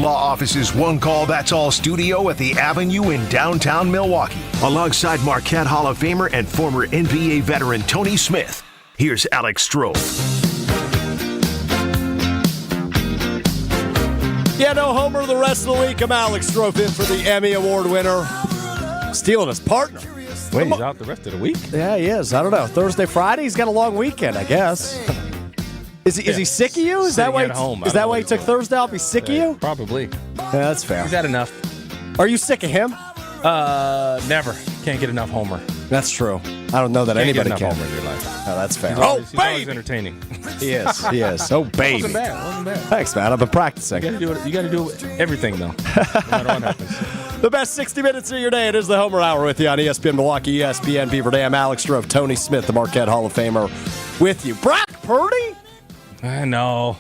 Law Office's One Call That's All studio at the Avenue in downtown Milwaukee. Alongside Marquette Hall of Famer and former NBA veteran Tony Smith, here's Alex Stroh. Yeah, no homer the rest of the week. I'm Alex Stroh in for the Emmy Award winner. Stealing his partner. Wait, he's out the rest of the week? Yeah, he is. I don't know. Thursday, Friday, he's got a long weekend, I guess. Is he sick of you? Is that why he took Thursday off? He's sick of you? Probably. Yeah, that's fair. He's had enough. Are you sick of him? Never. Can't get enough homer. That's true. I don't know that anybody get enough can. homer in your life. Oh, that's fair. He's always entertaining. He is. Oh, baby. Wasn't bad. Thanks, man. I've been practicing. You got to do everything, though. No matter what happens. The best 60 minutes of your day. It is the Homer Hour with you on ESPN Milwaukee, ESPN Beaver Dam. Alex Stroh, Tony Smith, the Marquette Hall of Famer, with you. Brock Purdy? I know.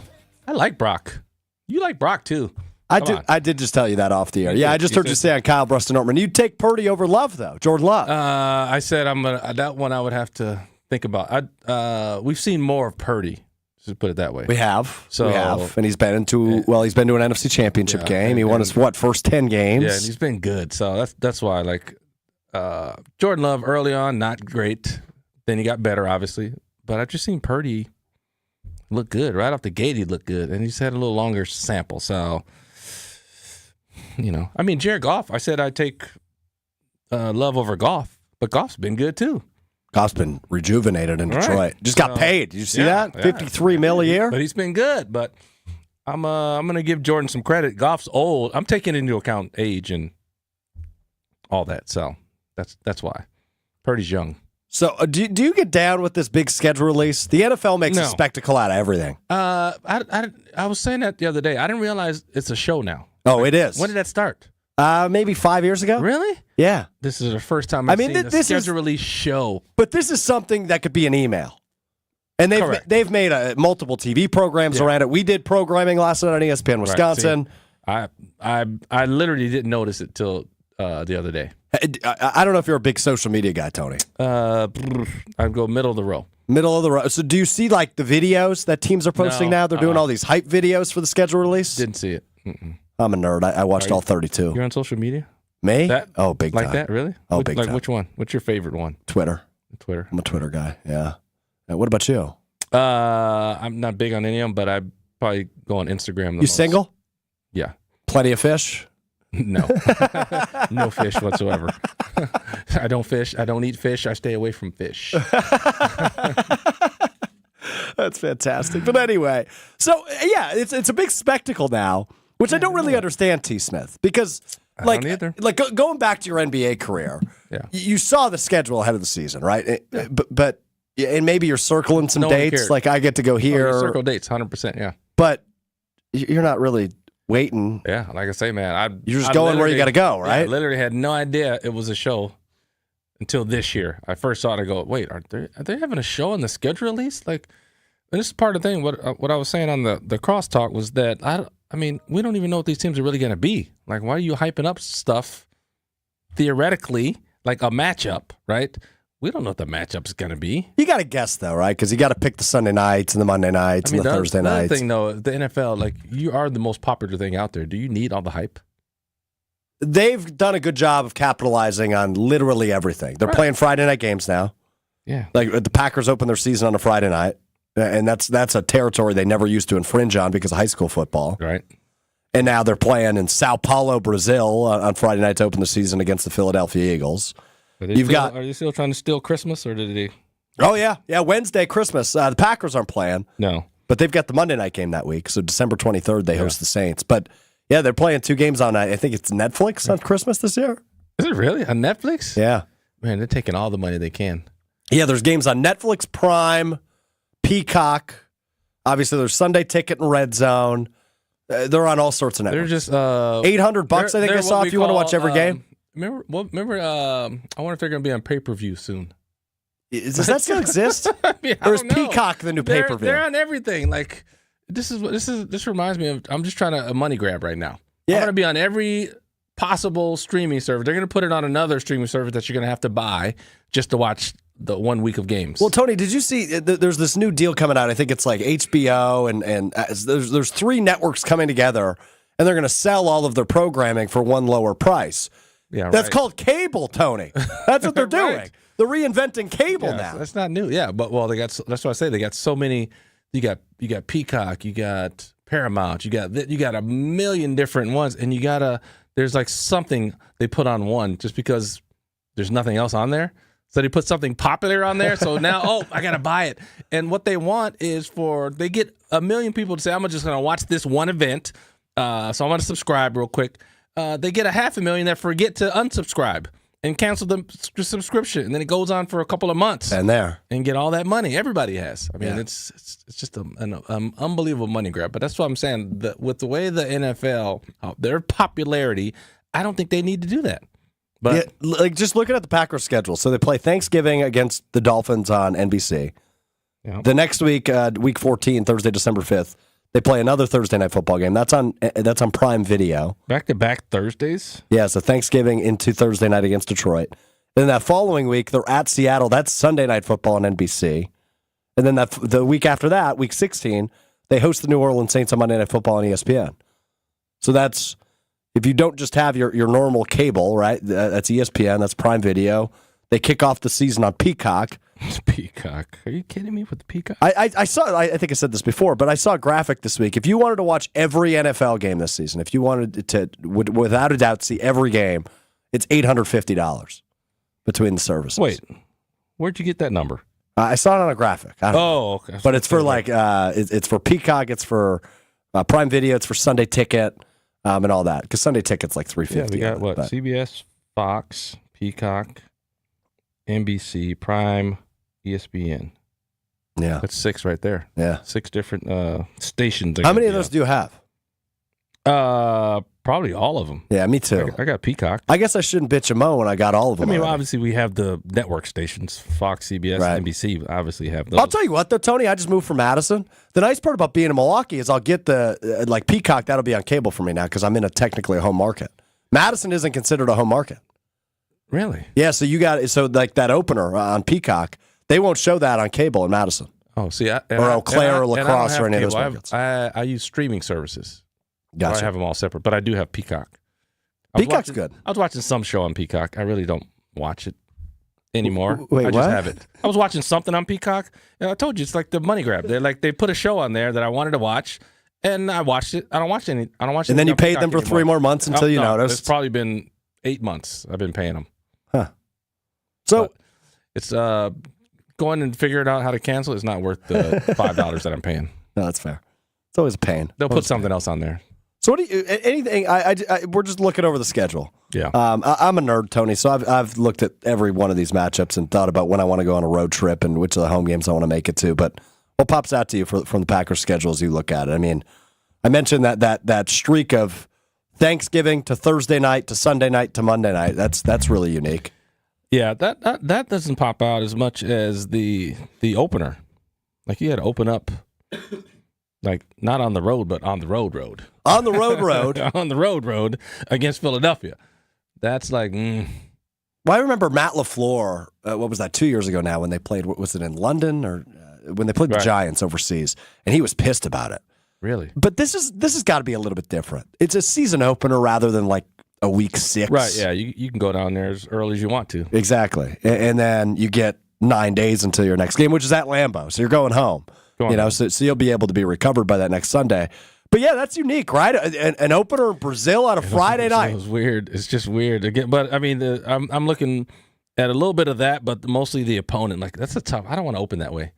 I like Brock. You like Brock, too. I did just tell you that off the air. Yeah, I just heard you say on Kyle Bruston Norman. You'd take Purdy over Love, though. Jordan Love. I said that one I would have to think about. We've seen more of Purdy. Just put it that way. We have. And he's been to an NFC Championship game. He won his, first 10 games? Yeah, and he's been good. So that's why I like Jordan Love early on, not great. Then he got better, obviously. But I've just seen Purdy look good. Right off the gate, he looked good. And he's had a little longer sample. So, Jared Goff, I said I'd take Love over Goff. But Goff's been good, too. Goff's been rejuvenated in Detroit. Right. Just got paid. Did you see that? $53 million a year? But he's been good. But I'm going to give Jordan some credit. Goff's old. I'm taking into account age and all that. So that's why. Purdy's young. So do you get down with this big schedule release? The NFL makes a spectacle out of everything. I was saying that the other day. I didn't realize it's a show now. Oh, it is. When did that start? Maybe 5 years ago. Really? Yeah. This is the first time I've seen a schedule release show. But this is something that could be an email. And they've made multiple TV programs around it. We did programming last night on ESPN Wisconsin. Right. I literally didn't notice it till the other day. I don't know if you're a big social media guy, Tony. I'd go middle of the row. Middle of the row. So do you see like the videos that teams are posting now? They're doing all these hype videos for the schedule release? Didn't see it. Mm-mm. I'm a nerd. I watched all 32. You're on social media? Me? Oh, big time. Like that, really? Big time. Which one? What's your favorite one? Twitter. I'm a Twitter guy, yeah. What about you? I'm not big on any of them, but I probably go on Instagram the most. Single? Yeah. Plenty of fish? No. No fish whatsoever. I don't fish. I don't eat fish. I stay away from fish. That's fantastic. But anyway, so, yeah, it's a big spectacle now, which I don't really understand, T. Smith, because going back to your NBA career, you saw the schedule ahead of the season, right? Yeah. But and maybe you're circling some dates, like I get to go here. Circle dates, 100%, yeah. But you're not really waiting. Yeah, like I say, man, you're just going where you got to go, right? I literally had no idea it was a show until this year. I first saw it and go, wait, are they having a show on the schedule release? Like, and this is part of the thing. What I was saying on the crosstalk was that we don't even know what these teams are really going to be. Like, why are you hyping up stuff theoretically like a matchup, right? We don't know what the matchup's going to be. You got to guess, though, right? Because you got to pick the Sunday nights and the Monday nights and the Thursday nights. The thing, though, the NFL, like, you are the most popular thing out there. Do you need all the hype? They've done a good job of capitalizing on literally everything. They're playing Friday night games now. Yeah. Like, the Packers open their season on a Friday night, and that's a territory they never used to infringe on because of high school football. Right. And now they're playing in Sao Paulo, Brazil on Friday night to open the season against the Philadelphia Eagles. Are they still trying to steal Christmas, or did they? Oh, yeah. Yeah, Wednesday, Christmas. The Packers aren't playing. No. But they've got the Monday night game that week, so December 23rd they host the Saints. But, yeah, they're playing 2 games on, I think it's Netflix on Christmas this year. Is it really? On Netflix? Yeah. Man, they're taking all the money they can. Yeah, there's games on Netflix, Prime, Peacock. Obviously, there's Sunday Ticket and Red Zone. They're on all sorts of networks. They're just $800, I think I saw, if you want to watch every game. Remember, I wonder if they're going to be on pay-per-view soon. Does that still exist? Or is Peacock the new pay-per-view? They're on everything. Like, this reminds me of, I'm just trying a money grab right now. Yeah. I'm going to be on every possible streaming service. They're going to put it on another streaming service that you're going to have to buy just to watch the 1 week of games. Well, Tony, did you see there's this new deal coming out? I think it's like HBO and there's 3 networks coming together. and they're going to sell all of their programming for one lower price. Yeah, that's called cable, Tony. That's what they're doing. Right. They're reinventing cable now. That's not new. Yeah, but that's what I say. They got so many. You got Peacock, you got Paramount, you got a million different ones, and there's like something they put on one just because there's nothing else on there. So they put something popular on there. So now, I got to buy it. And what they want is they get a million people to say, I'm just going to watch this one event. So I'm going to subscribe real quick. They get 500,000 that forget to unsubscribe and cancel the subscription. And then it goes on for a couple of months. And get all that money. Everybody has. I mean, it's just an unbelievable money grab. But that's what I'm saying. With the way the NFL, their popularity, I don't think they need to do that. But just looking at the Packers schedule. So they play Thanksgiving against the Dolphins on NBC. Yeah. The next week, week 14, Thursday, December 5th, they play another Thursday night football game. That's on Prime Video. Back-to-back Thursdays? Yeah, so Thanksgiving into Thursday night against Detroit. Then that following week, they're at Seattle. That's Sunday night football on NBC. And then the week after that, week 16, they host the New Orleans Saints on Monday Night Football on ESPN. So that's... If you don't just have your normal cable, right? That's ESPN, that's Prime Video. They kick off the season on Peacock. Peacock. Are you kidding me with the Peacock? I think I said this before, but I saw a graphic this week. If you wanted to watch every NFL game this season, if you wanted to, without a doubt, see every game, it's $850 between the services. Wait, where'd you get that number? I saw it on a graphic. Okay. But it's for it's for Peacock, it's for Prime Video, it's for Sunday Ticket. And all that, because Sunday Ticket's like $350. Yeah, we got what? CBS, Fox, Peacock, NBC, Prime, ESPN. Yeah, that's 6 right there. Yeah, 6 different stations. How many of those do you have? Probably all of them. Yeah, me too. I got Peacock. I guess I shouldn't bitch and moan when I got all of them. I mean, obviously we have the network stations, Fox, CBS, NBC. Obviously have those. I'll tell you what, though, Tony, I just moved from Madison. The nice part about being in Milwaukee is I'll get the Peacock. That'll be on cable for me now because I'm in technically a home market. Madison isn't considered a home market. Really? Yeah. So that opener on Peacock, they won't show that on cable in Madison. Oh, see, or Eau Claire or La Crosse or any of those markets. I use streaming services. Gotcha. So I have them all separate, but I do have Peacock. Peacock's good. I was watching some show on Peacock. I really don't watch it anymore. Wait, I just have it. I was watching something on Peacock. And I told you it's like the money grab. They put a show on there that I wanted to watch, and I watched it. I don't watch any. And then you paid them for 3 more months until you noticed. It's probably been 8 months. I've been paying them. Huh. So but it's going and figuring out how to cancel is not worth the $5 that I'm paying. No, that's fair. It's always a pain. They'll put something else on there. So what do you? Anything? We're just looking over the schedule. Yeah. I'm a nerd, Tony. So I've looked at every one of these matchups and thought about when I want to go on a road trip and which of the home games I want to make it to. But what pops out to you from the Packers schedule as you look at it? I mean, I mentioned that streak of Thanksgiving to Thursday night to Sunday night to Monday night. That's really unique. Yeah, that doesn't pop out as much as the opener. Like you had to open up. Like, not on the road, but on the road. On the road. On the road against Philadelphia. That's like, Well, I remember Matt LaFleur, what was that, 2 years ago now when they played, was it in London or when they played the Giants overseas, and he was pissed about it. Really? But this has got to be a little bit different. It's a season opener rather than like a week 6. Right, yeah. You can go down there as early as you want to. Exactly. And then you get 9 days until your next game, which is at Lambeau. So you're going home. So you'll be able to be recovered by that next Sunday. But yeah, that's unique, right? An opener in Brazil on a Friday night. It was weird. It's just weird again. But I mean, I'm looking at a little bit of that, but mostly the opponent. Like that's a tough. I don't want to open that way.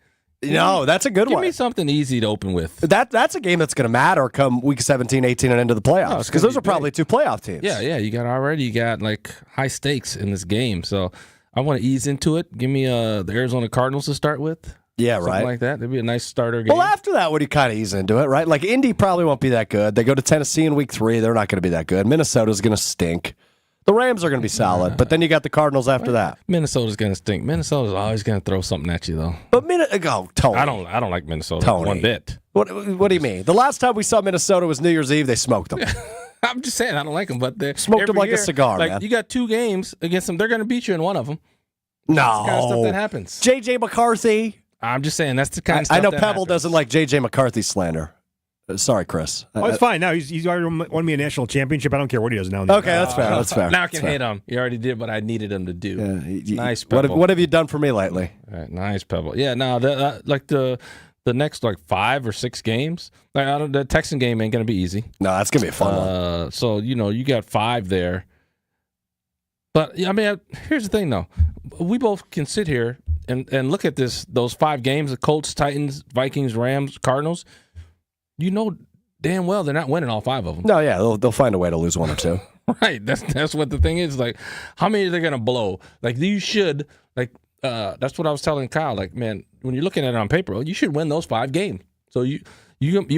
No, that's a good one. Give me something easy to open with. That's a game that's going to matter come week 17, 18, and into the playoffs because those are probably 2 playoff teams. Yeah. You got like high stakes in this game, so I want to ease into it. Give me the Arizona Cardinals to start with. Yeah, something right. like that. It'd be a nice starter game. Well, after that, would you kind of ease into it, right? Like Indy probably won't be that good. They go to Tennessee in week 3. They're not going to be that good. Minnesota's going to stink. The Rams are going to be solid, but then you got the Cardinals after that. Minnesota's going to stink. Minnesota's always going to throw something at you, though. But Tony. I don't like Minnesota Tony. one bit. What do you mean? The last time we saw Minnesota was New Year's Eve. They smoked them. I'm just saying I don't like them, but they smoked them like a cigar, man. You got 2 games against them. They're going to beat you in one of them. No. That's the kind of stuff that happens. J.J. McCarthy. I'm just saying that's the kind of stuff I know that Pebble happens. doesn't like J.J. McCarthy slander. Sorry, Chris. It's fine. Now he's already won me a national championship. I don't care what he does now. Okay, that's fair. That's fair. Now I can hate him. You already did what I needed him to do. Nice, Pebble. What have you done for me lately? All right, nice, Pebble. Yeah, no, the next 5 or 6 games, the Texan game ain't gonna be easy. No, that's gonna be a fun one. So you got 5 there. But I mean, here's the thing, though. We both can sit here and look at those 5 games: the Colts, Titans, Vikings, Rams, Cardinals. You know damn well they're not winning all 5 of them. No, yeah, they'll find a way to lose 1 or 2. Right. That's what the thing is. Like, how many are they gonna blow? Like, you should that's what I was telling Kyle. Like, man, when you're looking at it on paper, you should win those 5 games. So you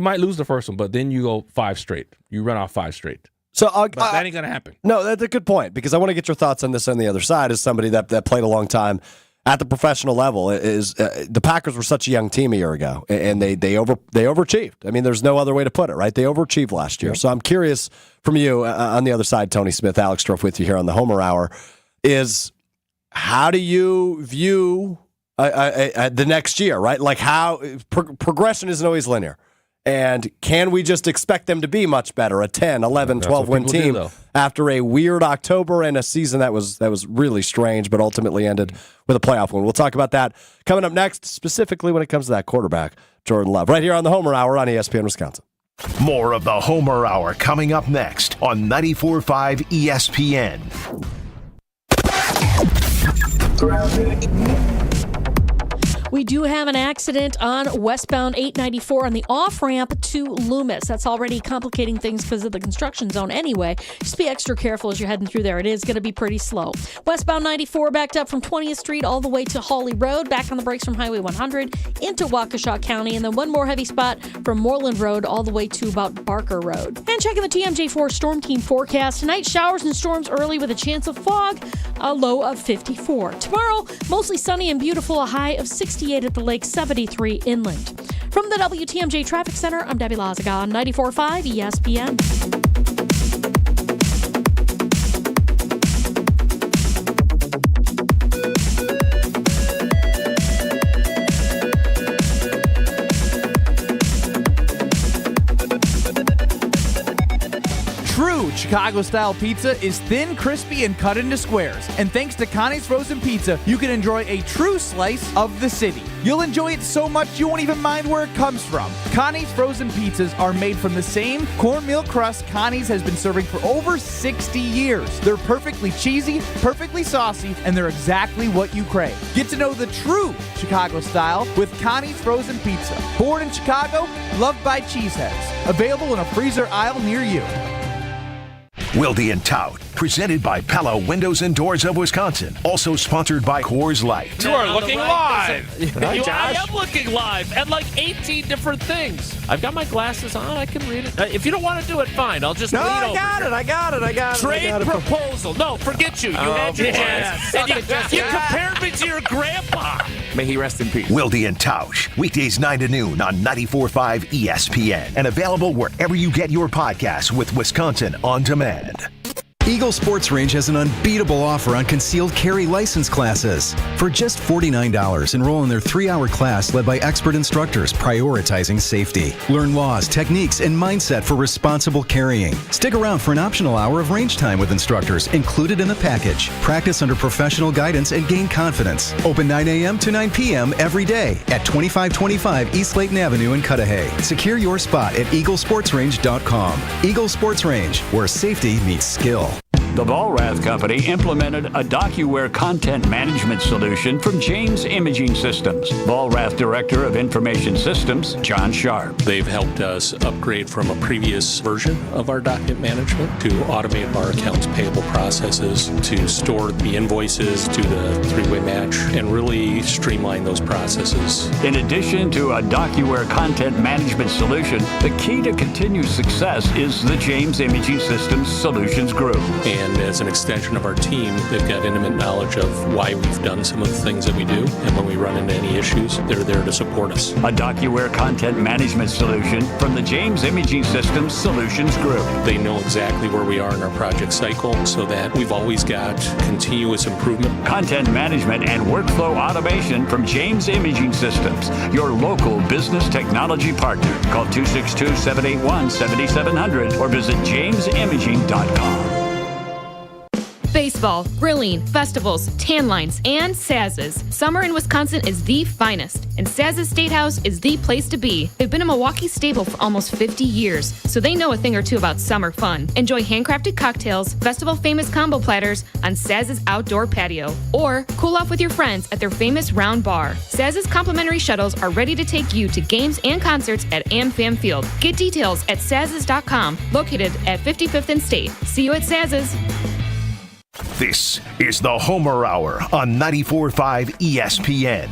might lose the first one, but then you go 5 straight. You run off 5 straight. So but that ain't gonna happen. No, that's a good point, because I want to get your thoughts on this on the other side as somebody that played a long time at the professional level. Is the Packers were such a young team a year ago, and they overachieved. I mean, there's no other way to put it, right? They overachieved last year. So I'm curious from you on the other side, Tony Smith, Alex Strofe with you here on the Homer Hour, is how do you view the next year, right? Like how progression isn't always linear. And can we just expect them to be much better, a 10, 11, 12-win team after a weird October and a season that was really strange, but ultimately ended with a playoff win? We'll talk about that coming up next, specifically when it comes to that quarterback, Jordan Love, right here on the Homer Hour on ESPN Wisconsin. More of the Homer Hour coming up next on 94.5 ESPN. We do have an accident on westbound 894 on the off-ramp to Loomis. That's already complicating things because of the construction zone anyway. Just be extra careful as you're heading through there. It is going to be pretty slow. Westbound 94 backed up from 20th Street all the way to Hawley Road, back on the brakes from Highway 100 into Waukesha County, and then one more heavy spot from Moreland Road all the way to about Barker Road. And checking the TMJ4 Storm Team forecast. Tonight, showers and storms early with a chance of fog, a low of 54. Tomorrow, mostly sunny and beautiful, a high of 68 at the lake, 73 inland. From the WTMJ Traffic Center, I'm Debbie Lazaga on 94.5 ESPN. True Chicago-style pizza is thin, crispy, and cut into squares. And thanks to Connie's Frozen Pizza, you can enjoy a true slice of the city. You'll enjoy it so much you won't even mind where it comes from. Connie's Frozen Pizzas are made from the same cornmeal crust Connie's has been serving for over 60 years. They're perfectly cheesy, perfectly saucy, and they're exactly what you crave. Get to know the true Chicago style with Connie's Frozen Pizza. Born in Chicago, loved by cheeseheads. Available in a freezer aisle near you. Wilde and Tout, presented by Pella Windows and Doors of Wisconsin. Also sponsored by Coors Light. You are looking live. I am looking live at like 18 different things. I've got my glasses on. I can read it. If you don't want to do it, fine. I'll just lean over. I got it. Trade proposal. No, forget you. You had your chance. And you compared me to your grandpa. May he rest in peace. Wilde and Tausch, weekdays 9 to noon on 94.5 ESPN. And available wherever you get your podcasts with Wisconsin On Demand. Eagle Sports Range has an unbeatable offer on concealed carry license classes. For just $49, enroll in their 3-hour class led by expert instructors prioritizing safety. Learn laws, techniques, and mindset for responsible carrying. Stick around for an optional hour of range time with instructors included in the package. Practice under professional guidance and gain confidence. Open 9 a.m. to 9 p.m. every day at 2525 East Layton Avenue in Cudahy. Secure your spot at eaglesportsrange.com. Eagle Sports Range, where safety meets skill. The Vollrath Company implemented a DocuWare content management solution from James Imaging Systems. Vollrath Director of Information Systems, John Sharp. They've helped us upgrade from a previous version of our document management to automate our accounts payable processes, to store the invoices to the three-way match, and really streamline those processes. In addition to a DocuWare content management solution, the key to continued success is the James Imaging Systems Solutions Group. And And as an extension of our team, they've got intimate knowledge of why we've done some of the things that we do. And when we run into any issues, they're there to support us. A DocuWare content management solution from the James Imaging Systems Solutions Group. They know exactly where we are in our project cycle so that we've always got continuous improvement. Content management and workflow automation from James Imaging Systems, your local business technology partner. Call 262-781-7700 or visit jamesimaging.com. Baseball, grilling, festivals, tan lines, and Saz's. Summer in Wisconsin is the finest, and Saz's Statehouse is the place to be. They've been a Milwaukee staple for almost 50 years, so they know a thing or two about summer fun. Enjoy handcrafted cocktails, festival-famous combo platters on Saz's outdoor patio, or cool off with your friends at their famous round bar. Saz's complimentary shuttles are ready to take you to games and concerts at AmFam Field. Get details at Saz's.com, located at 55th and State. See you at Saz's. This is the Homer Hour on 94.5 ESPN.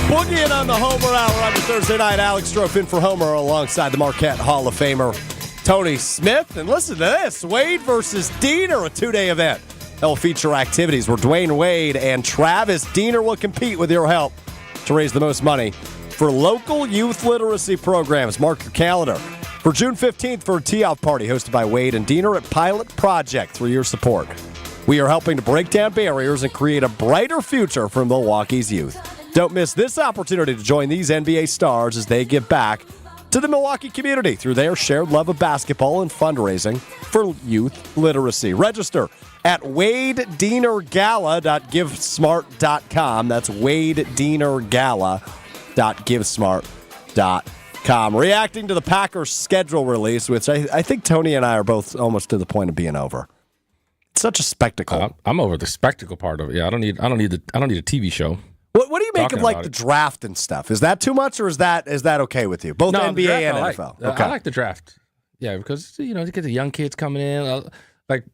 Boogie in on the Homer Hour on your Thursday night. Alex Strofe in for Homer alongside the Marquette Hall of Famer Tony Smith. And listen to this, Wade versus Diener, a two-day event. They'll feature activities where Dwayne Wade and Travis Diener will compete with your help to raise the most money for local youth literacy programs. Mark your calendar for June 15th for a tee-off party hosted by Wade and Diener at Pilot Project through your support. We are helping to break down barriers and create a brighter future for Milwaukee's youth. Don't miss this opportunity to join these NBA stars as they give back to the Milwaukee community through their shared love of basketball and fundraising for youth literacy. Register at WadeDienerGala.GiveSmart.com. That's WadeDienerGala.GiveSmart.com. Reacting to the Packers' schedule release, which I think Tony and I are both almost to the point of being over. It's such a spectacle. I'm over the spectacle part of it. Yeah, I don't need a TV show. What do you make of like the draft and stuff? Is that too much, or is that okay with you? Both NBA and NFL. I like the draft. Yeah, because you get the young kids coming in, like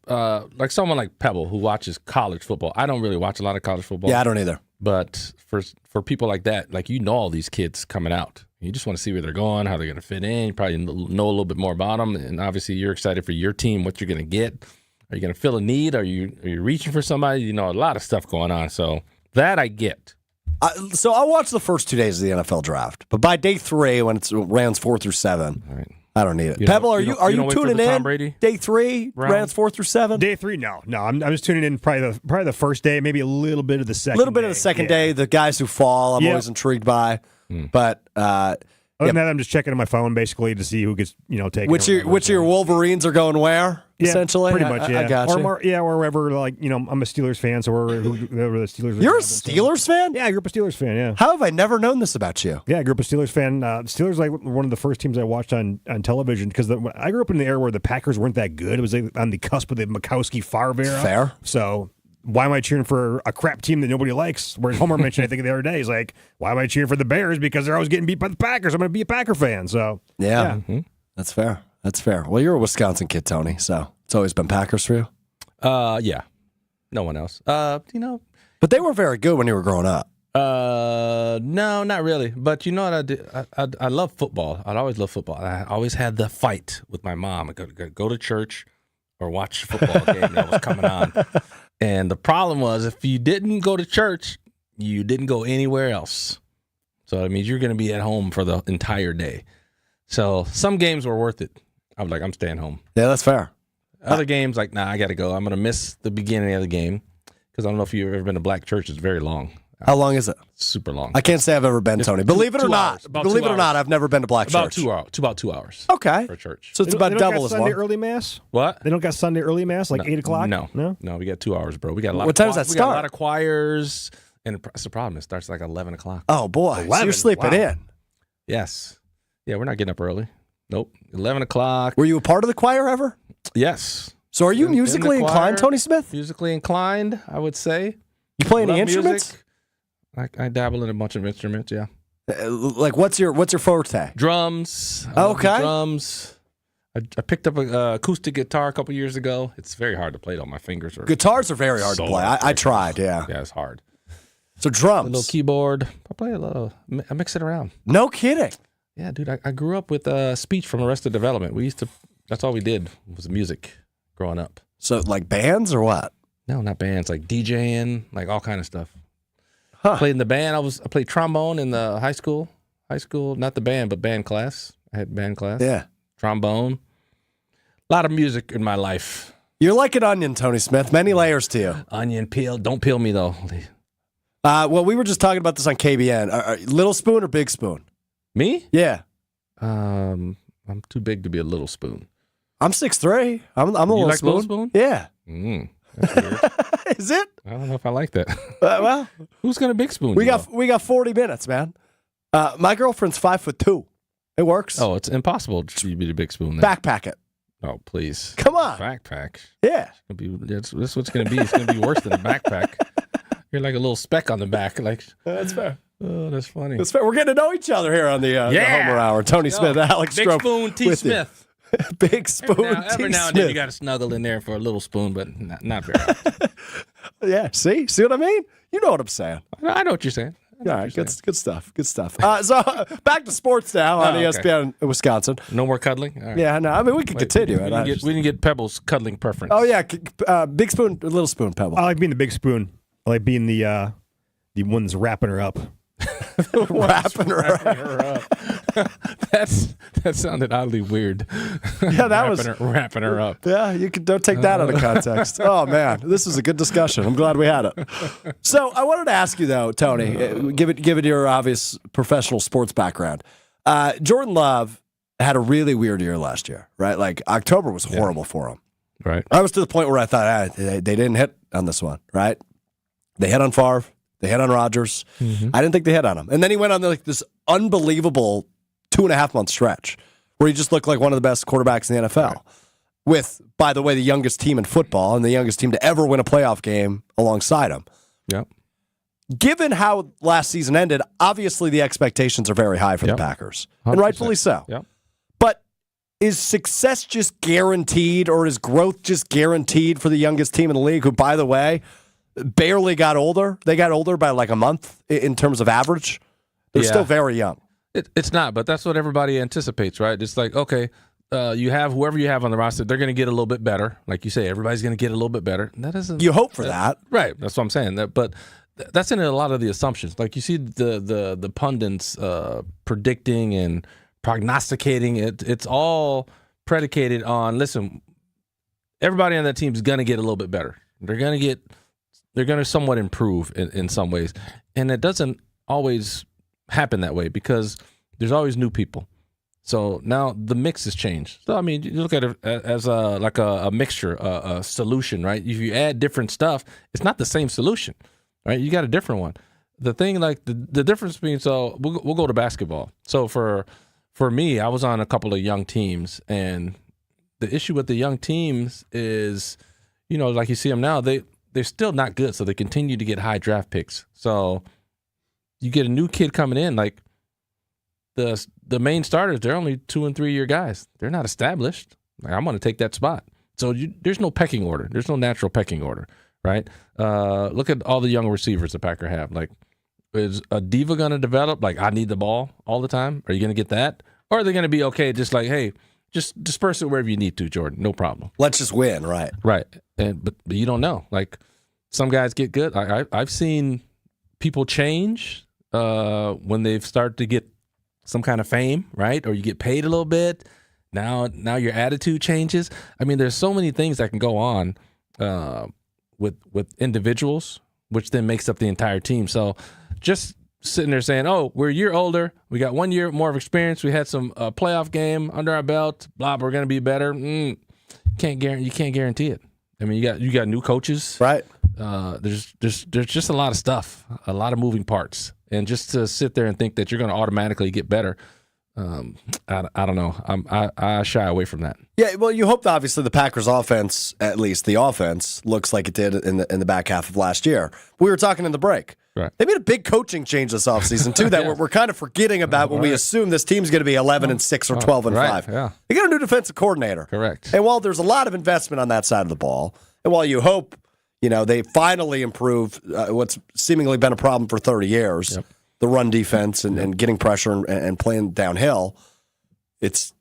someone like Pebble who watches college football. I don't really watch a lot of college football. Yeah, I don't either. But for people like that, like all these kids coming out, you just want to see where they're going, how they're going to fit in. You probably know a little bit more about them, and obviously you're excited for your team, what you're going to get. Are you going to fill a need? Are you reaching for somebody? A lot of stuff going on. So that I get. So I watched the first 2 days of the NFL draft, but by day 3, when it's rounds 4 through 7, right. I don't need it. Pebble, are you tuning in? Day 3, rounds 4 through 7. Day 3, no. I'm just tuning in probably the first day, maybe a little bit of the second. A little bit of the second day. The guys who fall, I'm always intrigued by, but. Other than that, I'm just checking on my phone basically to see who gets taken. Which of your Wolverines are going where? Yeah, essentially, pretty much. Yeah, I got you. Or wherever. I'm a Steelers fan, so wherever the Steelers. You're a Steelers fan? Yeah, I grew up a Steelers fan. Yeah. How have I never known this about you? Yeah, I grew up a Steelers fan. Steelers like one of the first teams I watched on television because I grew up in the era where the Packers weren't that good. It was on the cusp of the Mikowski-Favre era. Fair. So. Why am I cheering for a crap team that nobody likes? Whereas Homer mentioned, I think the other day, he's like, why am I cheering for the Bears? Because they're always getting beat by the Packers. I'm going to be a Packer fan. So yeah. Mm-hmm. That's fair. Well, you're a Wisconsin kid, Tony. So it's always been Packers for you. Yeah. No one else. But they were very good when you were growing up. No, not really. But you know what I do? I love football. I always love football. I always had the fight with my mom. I go to church or watch a football game that was coming on. And the problem was, if you didn't go to church, you didn't go anywhere else. So that means you're going to be at home for the entire day. So some games were worth it. I was like, I'm staying home. Yeah, that's fair. Other games, like, nah, I got to go. I'm going to miss the beginning of the game because I don't know if you've ever been to black church. It's very long. How long is it? Super long. I can't say I've ever been, Tony. Believe it or not, I've never been to black church. About 2 hours. Okay. For church. So it's about double as long. Sunday early mass? What? They don't got Sunday early mass, like 8 o'clock? No, we got 2 hours, bro. We got a lot. What time does that start? We got a lot of choirs, and that's the problem. It starts like 11 o'clock. Oh, boy. 11? So you're sleeping in. Yes. Yeah, we're not getting up early. Nope. 11 o'clock. Were you a part of the choir ever? Yes. So are you musically inclined, Tony Smith? Musically inclined, I would say. You play any instruments? Music. I dabble in a bunch of instruments, yeah. Like what's your forte? Drums. Okay. Drums. I picked up an acoustic guitar a couple years ago. It's very hard to play it on my fingers. Guitars are very hard to play. I tried, yeah. Yeah, it's hard. So drums. A little keyboard. I play a little. I mix it around. No kidding. Yeah, dude. I grew up with speech from Arrested Development. We used to. That's all we did was music growing up. So like bands or what? No, not bands. Like DJing, like all kind of stuff. Huh. Played in the band. I played trombone in the high school. Not the band, but band class. I had band class. Yeah. Trombone. A lot of music in my life. You're like an onion, Tony Smith. Many layers to you. Onion peel. Don't peel me though. Well, we were just talking about this on KBN. Little spoon or big spoon? Me? Yeah. I'm too big to be a little spoon. I'm 6'3". I'm a little like spoon. Little spoon? Yeah. That's weird. Is it? I don't know if I like that. Well, who's got a big spoon? We got 40 minutes, man. My girlfriend's 5'2". It works. Oh, it's impossible to be the big spoon. Then. Backpack it. Oh, please. Come on. Backpack. Yeah. This is what's going to be. It's going to be worse than a backpack. You're like a little speck on the back. Like that's fair. Oh, that's funny. That's fair. We're getting to know each other here on the Homer Hour. Tony Smith, Alex Big Stroh. Spoon, T. Smith. Big Spoon, every now and then you got to snuggle in there for a little spoon, but not very often. Yeah, see what I mean? You know what I'm saying. I know what you're saying. All right, good stuff. Good stuff. So back to sports now on ESPN Wisconsin. No more cuddling? All right. Yeah, no, I mean, we can continue. We didn't get Pebble's cuddling preference. Oh, yeah, big spoon, little spoon, Pebble. I like being the big spoon. I like being the ones wrapping her up. Wrapping her up. That sounded oddly weird. Yeah, that was wrapping her up. Yeah, don't take that out of context. Oh man, this was a good discussion. I'm glad we had it. So I wanted to ask you though, Tony, given your obvious professional sports background, Jordan Love had a really weird year last year, right? Like October was horrible for him. Right. I was to the point where I thought they didn't hit on this one, right? They hit on Favre. They hit on Rodgers. Mm-hmm. I didn't think they hit on him. And then he went on this unbelievable 2.5-month stretch where he just looked like one of the best quarterbacks in the NFL. Right. With, by the way, the youngest team in football and the youngest team to ever win a playoff game alongside him. Yep. Given how last season ended, obviously the expectations are very high for the Packers. 100%. And rightfully so. Yep. But is success just guaranteed or is growth just guaranteed for the youngest team in the league who, by the way, barely got older? They got older by like a month in terms of average. They're still very young. It's not, but that's what everybody anticipates, right? It's like, okay, you have whoever you have on the roster, they're going to get a little bit better. Like you say, everybody's going to get a little bit better. That isn't. You hope for that. Right. That's what I'm saying. But that's in a lot of the assumptions. Like you see the pundits predicting and prognosticating. It's all predicated on, listen, everybody on that team is going to get a little bit better. They're going to somewhat improve in some ways. And it doesn't always happen that way because there's always new people. So now the mix has changed. So, I mean, you look at it as a mixture, a solution, right? If you add different stuff, it's not the same solution, right? You got a different one. The thing, like the difference between, so we'll go to basketball. So for me, I was on a couple of young teams, and the issue with the young teams is, like you see them now, they're still not good, so they continue to get high draft picks. So you get a new kid coming in, like the main starters, they're only 2 and 3 year guys. They're not established. Like, I'm going to take that spot. So there's no pecking order. There's no natural pecking order, right? Look at all the young receivers the Packers have. Like, is a diva going to develop? Like, I need the ball all the time. Are you going to get that? Or are they going to be okay, just like, hey, just disperse it wherever you need to, Jordan. No problem. Let's just win, right? Right. But you don't know. Like, some guys get good. I've seen people change when they've started to get some kind of fame, right? Or you get paid a little bit. Now your attitude changes. I mean, there's so many things that can go on with individuals, which then makes up the entire team. So just sitting there saying, oh, we're a year older. We got 1 year more of experience. We had some playoff game under our belt. Blah, we're going to be better. You can't guarantee it. I mean, you got new coaches. Right. There's just a lot of stuff, a lot of moving parts. And just to sit there and think that you're going to automatically get better, I don't know. I shy away from that. Yeah, well, you hope obviously the Packers offense, at least the offense, looks like it did in the back half of last year. We were talking in the break. Right. They made a big coaching change this offseason, too, that we're kind of forgetting about when we assume this team's going to be 11-6 or 12-5. Yeah. They got a new defensive coordinator. Correct. And while there's a lot of investment on that side of the ball, and while you hope They finally improved what's seemingly been a problem for 30 years, the run defense and getting pressure and playing downhill. It's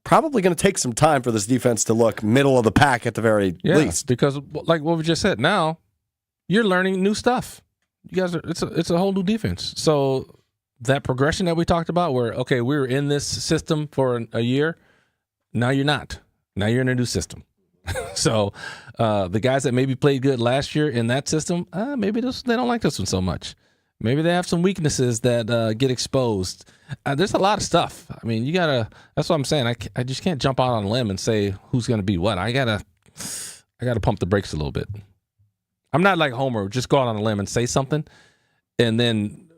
probably going to take some time for this defense to look middle of the pack at the very least. Because like what we just said, now you're learning new stuff. You guys it's a whole new defense. So that progression that we talked about where, okay, we were in this system for a year. Now you're not. Now you're in a new system. So the guys that maybe played good last year in that system, maybe they don't like this one so much. Maybe they have some weaknesses that get exposed. There's a lot of stuff. I mean, you gotta. That's what I'm saying. I just can't jump out on a limb and say who's gonna be what. I gotta pump the brakes a little bit. I'm not like Homer. Just go out on a limb and say something, and then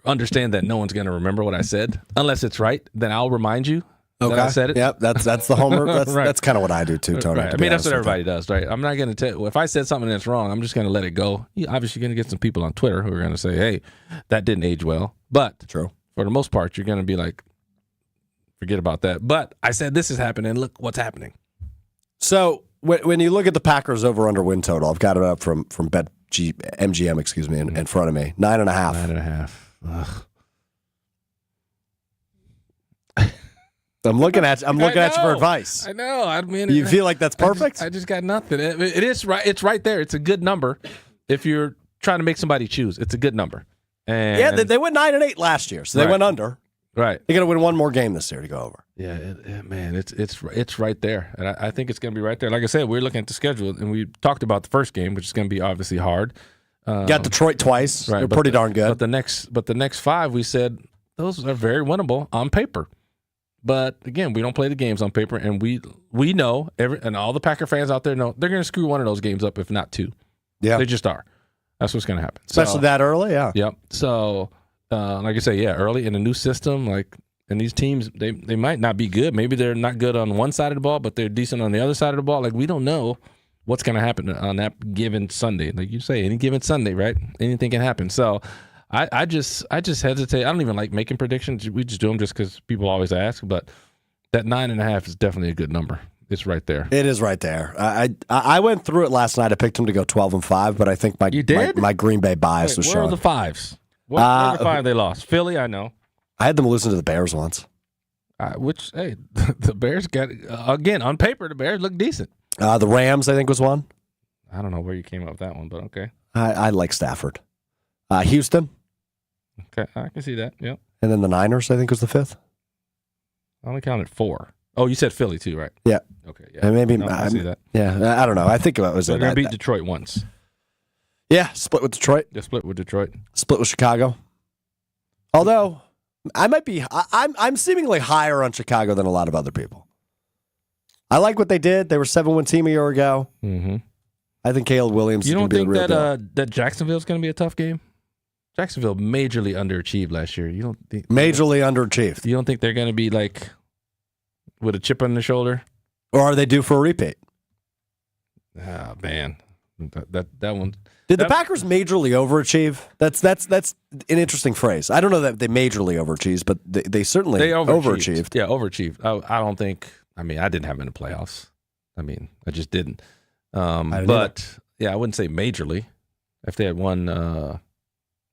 understand that no one's gonna remember what I said unless it's right. Then I'll remind you that I said it. Yep, that's the Homer. That's right. That's kind of what I do too, Tony. Right. I mean, that's what everybody does, right? I'm not gonna tell. If I said something that's wrong, I'm just gonna let it go. You're obviously gonna get some people on Twitter who are gonna say, "Hey, that didn't age well." But true. For the most part, you're gonna be like, forget about that. But I said this is happening. Look what's happening. So when you look at the Packers over/under win total, I've got it up from MGM, in front of me. 9.5. 9.5. Ugh. I'm looking at you for advice. I know. I mean, you feel like that's perfect? I just got nothing. It is right. It's right there. It's a good number. If you're trying to make somebody choose, it's a good number. And yeah, they went 9-8 last year, so they went under. Right. They're going to win one more game this year to go over. Yeah, man, it's right there, and I think it's going to be right there. Like I said, we're looking at the schedule, and we talked about the first game, which is going to be obviously hard. Got Detroit twice. Right, they're pretty darn good. But the next 5, we said those are very winnable on paper. But again, we don't play the games on paper, and we know and all the Packer fans out there know they're going to screw one of those games up, if not 2. Yeah, they just are. That's what's going to happen. Especially that early, yeah. Yep. So, like I say, early in a new system, and these teams, they might not be good. Maybe they're not good on one side of the ball, but they're decent on the other side of the ball. Like, we don't know what's going to happen on that given Sunday. Like you say, any given Sunday, right? Anything can happen. So, I just hesitate. I don't even like making predictions. We just do them just because people always ask. But that 9.5 is definitely a good number. It's right there. It is right there. I went through it last night. I picked them to go 12-5, but I think my Green Bay bias was showing. Where are the 5s? What are the 5 they lost? Philly, I know. I had them losing to the Bears once. The Bears got, again, on paper, the Bears look decent. The Rams, I think, was one. I don't know where you came up with that one, but okay. I like Stafford. Houston. Okay, I can see that, yep. And then the Niners, I think, was the 5th. I only counted 4. Oh, you said Philly too, right? Yeah. Okay, yeah. And maybe, I see that. Yeah, I don't know. I think it was They're going to beat Detroit once. Yeah, split with Detroit. Yeah, split with Detroit. Split with Chicago. Although, I might be, I'm seemingly higher on Chicago than a lot of other people. I like what they did. They were 7-win team a year ago. Mm-hmm. I think Caleb Williams is going to be the real deal. You don't think that Jacksonville's going to be a tough game? Jacksonville majorly underachieved last year. You don't think majorly underachieved? You don't think they're going to be like with a chip on their shoulder, or are they due for a repeat? Ah, man, that one. Did the Packers majorly overachieve? That's an interesting phrase. I don't know that they majorly overachieved, but they certainly overachieved. Yeah, overachieved. I don't think. I mean, I didn't have them in the playoffs. I mean, I just didn't. But yeah, I wouldn't say majorly. If they had won.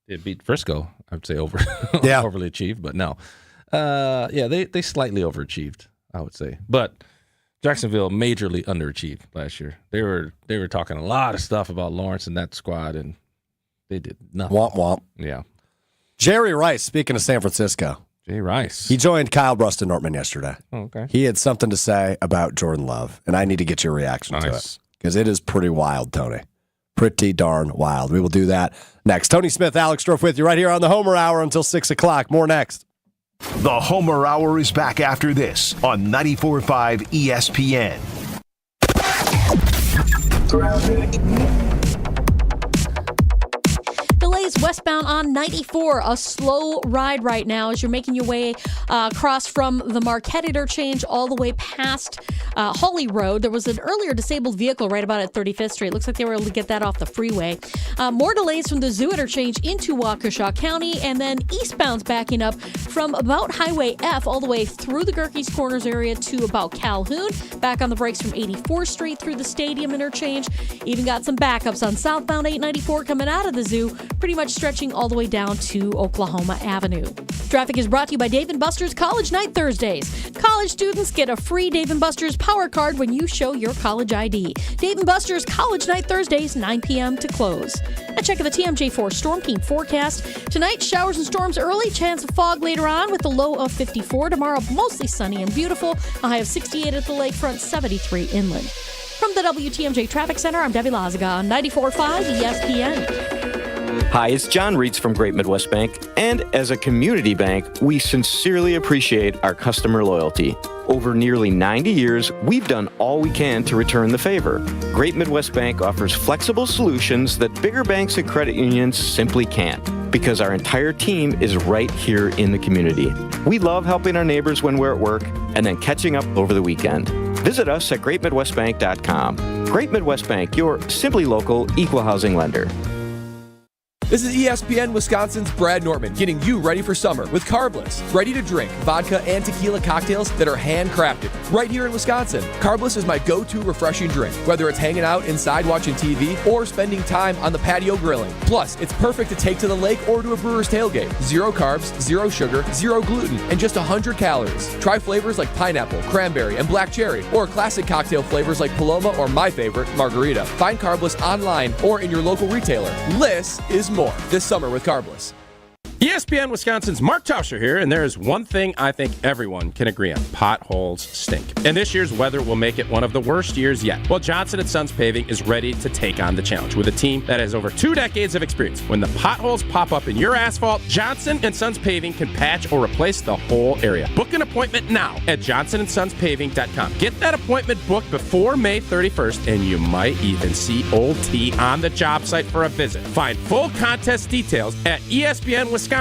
It beat Frisco, I'd say overly achieved, but no. They slightly overachieved, I would say. But Jacksonville majorly underachieved last year. They were talking a lot of stuff about Lawrence and that squad, and they did nothing. Womp womp. Yeah. Jerry Rice, speaking of San Francisco. Jay Rice. He joined Kyle Brust and Nortman yesterday. Oh, okay. He had something to say about Jordan Love, and I need to get your reaction to it. Because it is pretty wild, Tony. Pretty darn wild. We will do that next. Tony Smith, Alex Strofe with you right here on the Homer Hour until 6 o'clock. More next. The Homer Hour is back after this on 94.5 ESPN. Delays westbound on 94. A slow ride right now as you're making your way across from the Marquette interchange all the way past Hawley Road. There was an earlier disabled vehicle right about at 35th Street. Looks like they were able to get that off the freeway. More delays from the Zoo interchange into Waukesha County, and then eastbound's backing up from about Highway F all the way through the Gerkes Corners area to about Calhoun. Back on the brakes from 84th Street through the Stadium interchange. Even got some backups on southbound 894 coming out of the Zoo, pretty much stretching all the way down to Oklahoma Avenue. Traffic is brought to you by Dave & Buster's College Night Thursdays. College students get a free Dave & Buster's Power Card when you show your college ID. Dave & Buster's College Night Thursdays, 9 p.m. to close. A check of the TMJ4 Storm Team forecast. Tonight, showers and storms early, chance of fog later on with a low of 54. Tomorrow, mostly sunny and beautiful, a high of 68 at the lakefront, 73 inland. From the WTMJ Traffic Center, I'm Debbie Lazaga on 94.5 ESPN. Hi, it's John Reitz from Great Midwest Bank, and as a community bank, we sincerely appreciate our customer loyalty. Over nearly 90 years, we've done all we can to return the favor. Great Midwest Bank offers flexible solutions that bigger banks and credit unions simply can't, because our entire team is right here in the community. We love helping our neighbors when we're at work and then catching up over the weekend. Visit us at greatmidwestbank.com. Great Midwest Bank, your simply local equal housing lender. This is ESPN Wisconsin's Brad Nortman, getting you ready for summer with Carbless, ready-to-drink vodka and tequila cocktails that are handcrafted right here in Wisconsin. Carbless is my go-to refreshing drink, whether it's hanging out inside watching TV or spending time on the patio grilling. Plus, it's perfect to take to the lake or to a brewer's tailgate. 0 carbs, 0 sugar, 0 gluten, and just 100 calories. Try flavors like pineapple, cranberry, and black cherry, or classic cocktail flavors like Paloma or my favorite, margarita. Find Carbless online or in your local retailer. This is more this summer with Carbless. ESPN Wisconsin's Mark Tauscher here, and there is one thing I think everyone can agree on. Potholes stink. And this year's weather will make it one of the worst years yet. Well, Johnson & Sons Paving is ready to take on the challenge with a team that has over 2 decades of experience. When the potholes pop up in your asphalt, Johnson & Sons Paving can patch or replace the whole area. Book an appointment now at johnsonsonspaving.com. Get that appointment booked before May 31st, and you might even see Old T on the job site for a visit. Find full contest details at ESPNWisconsinContest.com.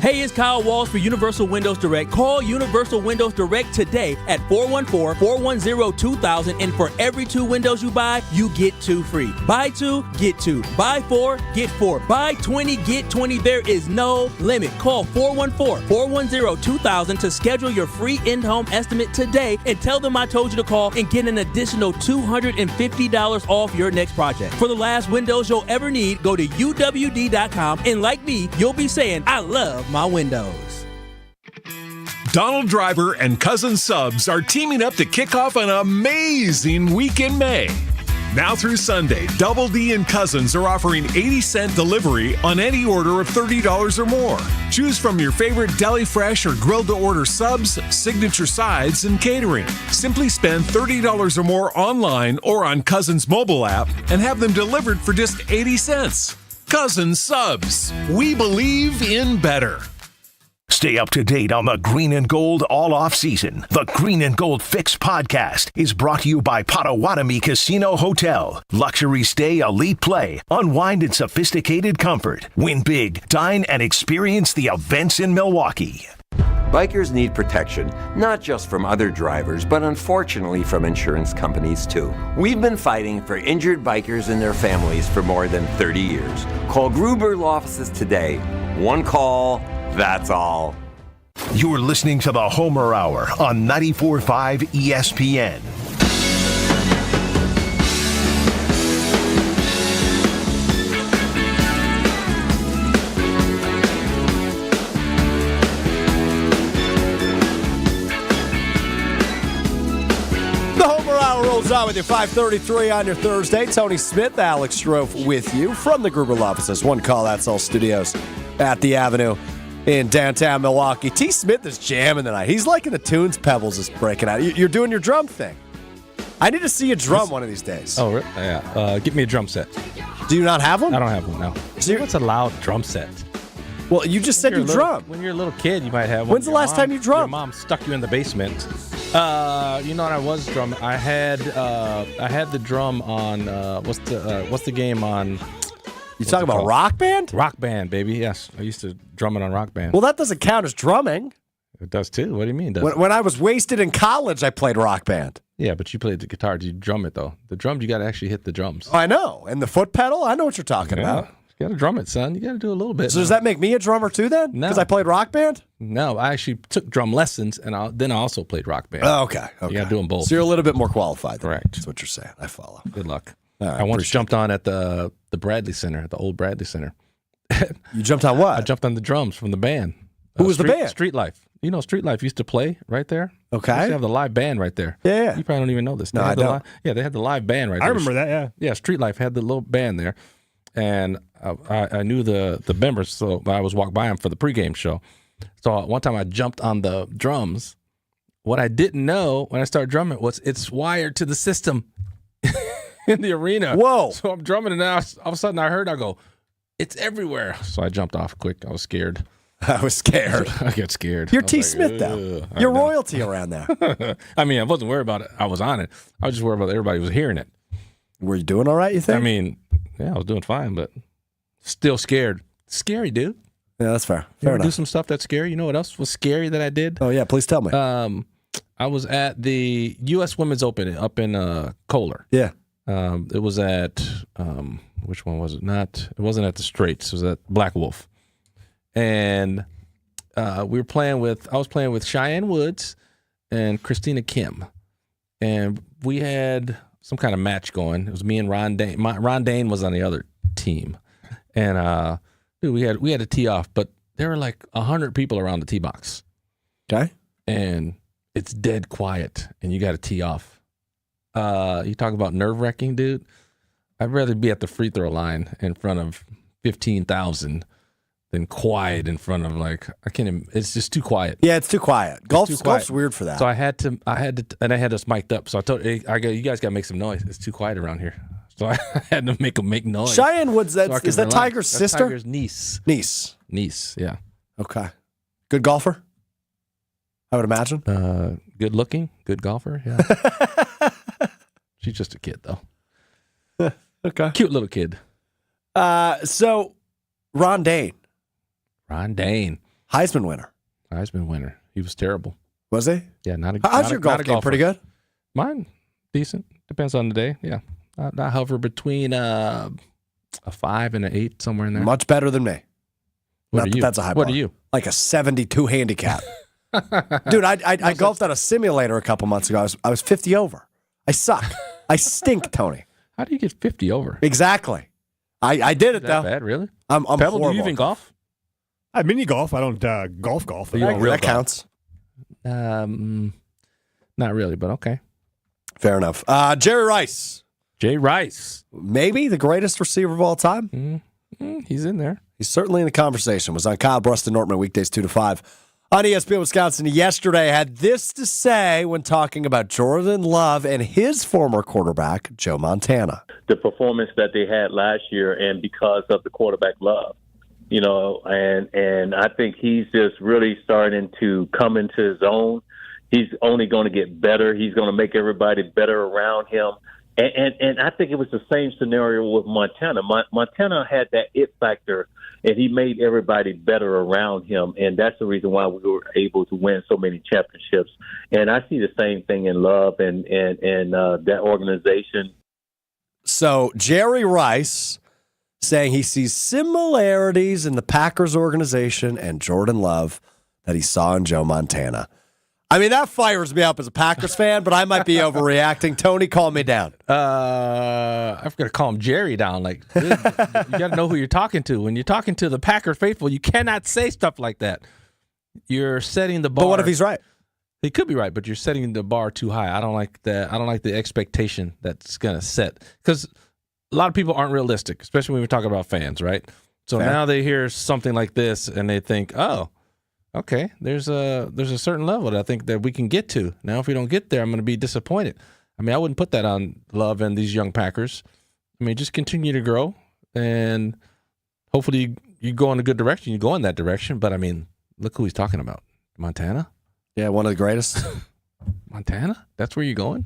Hey, it's Kyle Walsh for Universal Windows Direct. Call Universal Windows Direct today at 414-410-2000, and for every 2 windows you buy, you get 2 free. Buy 2, get 2. Buy 4, get 4. Buy 20, get 20. There is no limit. Call 414-410-2000 to schedule your free in-home estimate today and tell them I told you to call and get an additional $250 off your next project. For the last windows you'll ever need, go to UWD.com, and like me, you'll be saying, I love my windows. Donald Driver and Cousin Subs are teaming up to kick off an amazing week in May. Now through Sunday, Double D and Cousins are offering 80-cent delivery on any order of $30 or more. Choose from your favorite deli fresh or grilled-to-order subs, signature sides, and catering. Simply spend $30 or more online or on Cousins' mobile app and have them delivered for just 80 cents. Cousins Subs. We believe in better. Stay up to date on the Green and Gold all off season. The Green and Gold Fix podcast is brought to you by Potawatomi Casino Hotel. Luxury stay, elite play, unwind in sophisticated comfort. Win big, dine, and experience the events in Milwaukee. Bikers need protection, not just from other drivers, but unfortunately from insurance companies too. We've been fighting for injured bikers and their families for more than 30 years. Call Gruber Law Offices today. One call, that's all. You're listening to the Homer Hour on 94.5 ESPN. Rolls on with you, 5:33 on your Thursday. Tony Smith, Alex Strofe with you from the Gruber Law Offices. One call, that's all studios at the Avenue in downtown Milwaukee. T. Smith is jamming tonight. He's liking the tunes Pebbles is breaking out. You're doing your drum thing. I need to see a drum one of these days. Oh, really? Yeah. Get me a drum set. Do you not have one? I don't have one, no. So what's a loud drum set? Well, you just said you drum. When you're a little kid, you might have one. When's the last time you drummed? Your mom stuck you in the basement. You know what I was drumming? I had the drum on what's the game on You talking about Rock Band? Rock Band, baby. Yes, I used to drum it on Rock Band. Well, that doesn't count as drumming. It does too. What do you mean? When I was wasted in college, I played Rock Band. Yeah, but you played the guitar. Did you drum it though? The drums, you got to actually hit the drums. I know. And the foot pedal, I know what you're talking about. You got to drum it, son. You got to do a little bit. So does that make me a drummer too then? No. Because I played Rock Band? No, I actually took drum lessons, and then I also played Rock Band. Oh, okay. You got to do them both. So you're a little bit more qualified. Correct. That's what you're saying. I follow. Good luck. All right, I once jumped on at the Bradley Center, the old Bradley Center. You jumped on what? I jumped on the drums from the band. Who was the band? Street Life. You know, Street Life used to play right there. Okay. They used to have the live band right there. Yeah. You probably don't even know this. No, I don't. They had the live band right there. I remember that, yeah. Yeah, Street Life had the little band there. And I knew the members, so I was walking by them for the pregame show. So one time I jumped on the drums. What I didn't know when I started drumming was it's wired to the system in the arena. Whoa. So I'm drumming, and now all of a sudden I go, it's everywhere. So I jumped off quick. I was scared. I was scared. I get scared. You're T. Smith, though. You're royalty around there. I mean, I wasn't worried about it. I was on it. I was just worried about everybody was hearing it. Were you doing all right, you think? I mean, yeah, I was doing fine, but still scared. Scary, dude. Yeah, that's fair. You ever do some stuff that's scary? You know what else was scary that I did? Oh, yeah, please tell me. I was at the U.S. Women's Open up in Kohler. Yeah. It was at, which one was it? It wasn't at the Straits. It was at Black Wolf. And I was playing with Cheyenne Woods and Christina Kim. And we had some kind of match going. It was me and Ron Dane. Ron Dane was on the other team. And dude, we had to tee off, but there were like 100 people around the tee box. Okay. And it's dead quiet, and you got to tee off. You talk about nerve-wracking, dude. I'd rather be at the free throw line in front of 15,000 than quiet in front of it's just too quiet. Yeah, it's too quiet. Golf's weird for that. So I had to, and I had us mic'd up. So I told you guys got to make some noise. It's too quiet around here. So I had to make noise. Cheyenne Woods, is that Tiger's sister? Tiger's niece. Niece, yeah. Okay. Good golfer? I would imagine. Good looking, good golfer, yeah. She's just a kid, though. Okay. Cute little kid. So, Ron Dane. Heisman winner. He was terrible. Was he? Yeah, how's your golf game? Pretty good? Mine, decent. Depends on the day, yeah. I hover between a 5 and an 8, somewhere in there. Much better than me. What are you? That's a high bar. What are you? Like a 72 handicap. Dude, I golfed at a simulator a couple months ago. I was 50 over. I suck. I stink, Tony. How do you get 50 over? Exactly. I did it, though. That bad, really? I'm Pebble, horrible. do you even golf? I mini golf. I don't golf. That counts. Not really, but okay. Fair enough. Jerry Rice. Jay Rice. Maybe the greatest receiver of all time. He's in there. He's certainly in the conversation. Was on Kyle Brust and Nortman weekdays 2 to 5. On ESPN Wisconsin yesterday had this to say when talking about Jordan Love and his former quarterback, Joe Montana. The performance that they had last year and because of the quarterback Love, you know, and I think he's just really starting to come into his own. He's only going to get better. He's going to make everybody better around him. And I think it was the same scenario with Montana. Montana had that it factor, and he made everybody better around him, and that's the reason why we were able to win so many championships. And I see the same thing in Love and that organization. So Jerry Rice saying he sees similarities in the Packers organization and Jordan Love that he saw in Joe Montana. I mean, that fires me up as a Packers fan, but I might be overreacting. Tony, calm me down. I've got to calm Jerry down. Like, dude, you got to know who you're talking to. When you're talking to the Packer faithful, you cannot say stuff like that. You're setting the bar. But what if he's right? He could be right, but you're setting the bar too high. I don't like that. I don't like the expectation that's going to set. Because a lot of people aren't realistic, especially when we're talking about fans, right? So now they hear something like this and they think, oh, okay, there's a certain level that I think that we can get to. Now, if we don't get there, I'm going to be disappointed. I mean, I wouldn't put that on Love and these young Packers. I mean, just continue to grow, and hopefully you go in a good direction. You go in that direction. But, I mean, look who he's talking about. Montana? Yeah, one of the greatest. Montana? That's where you're going?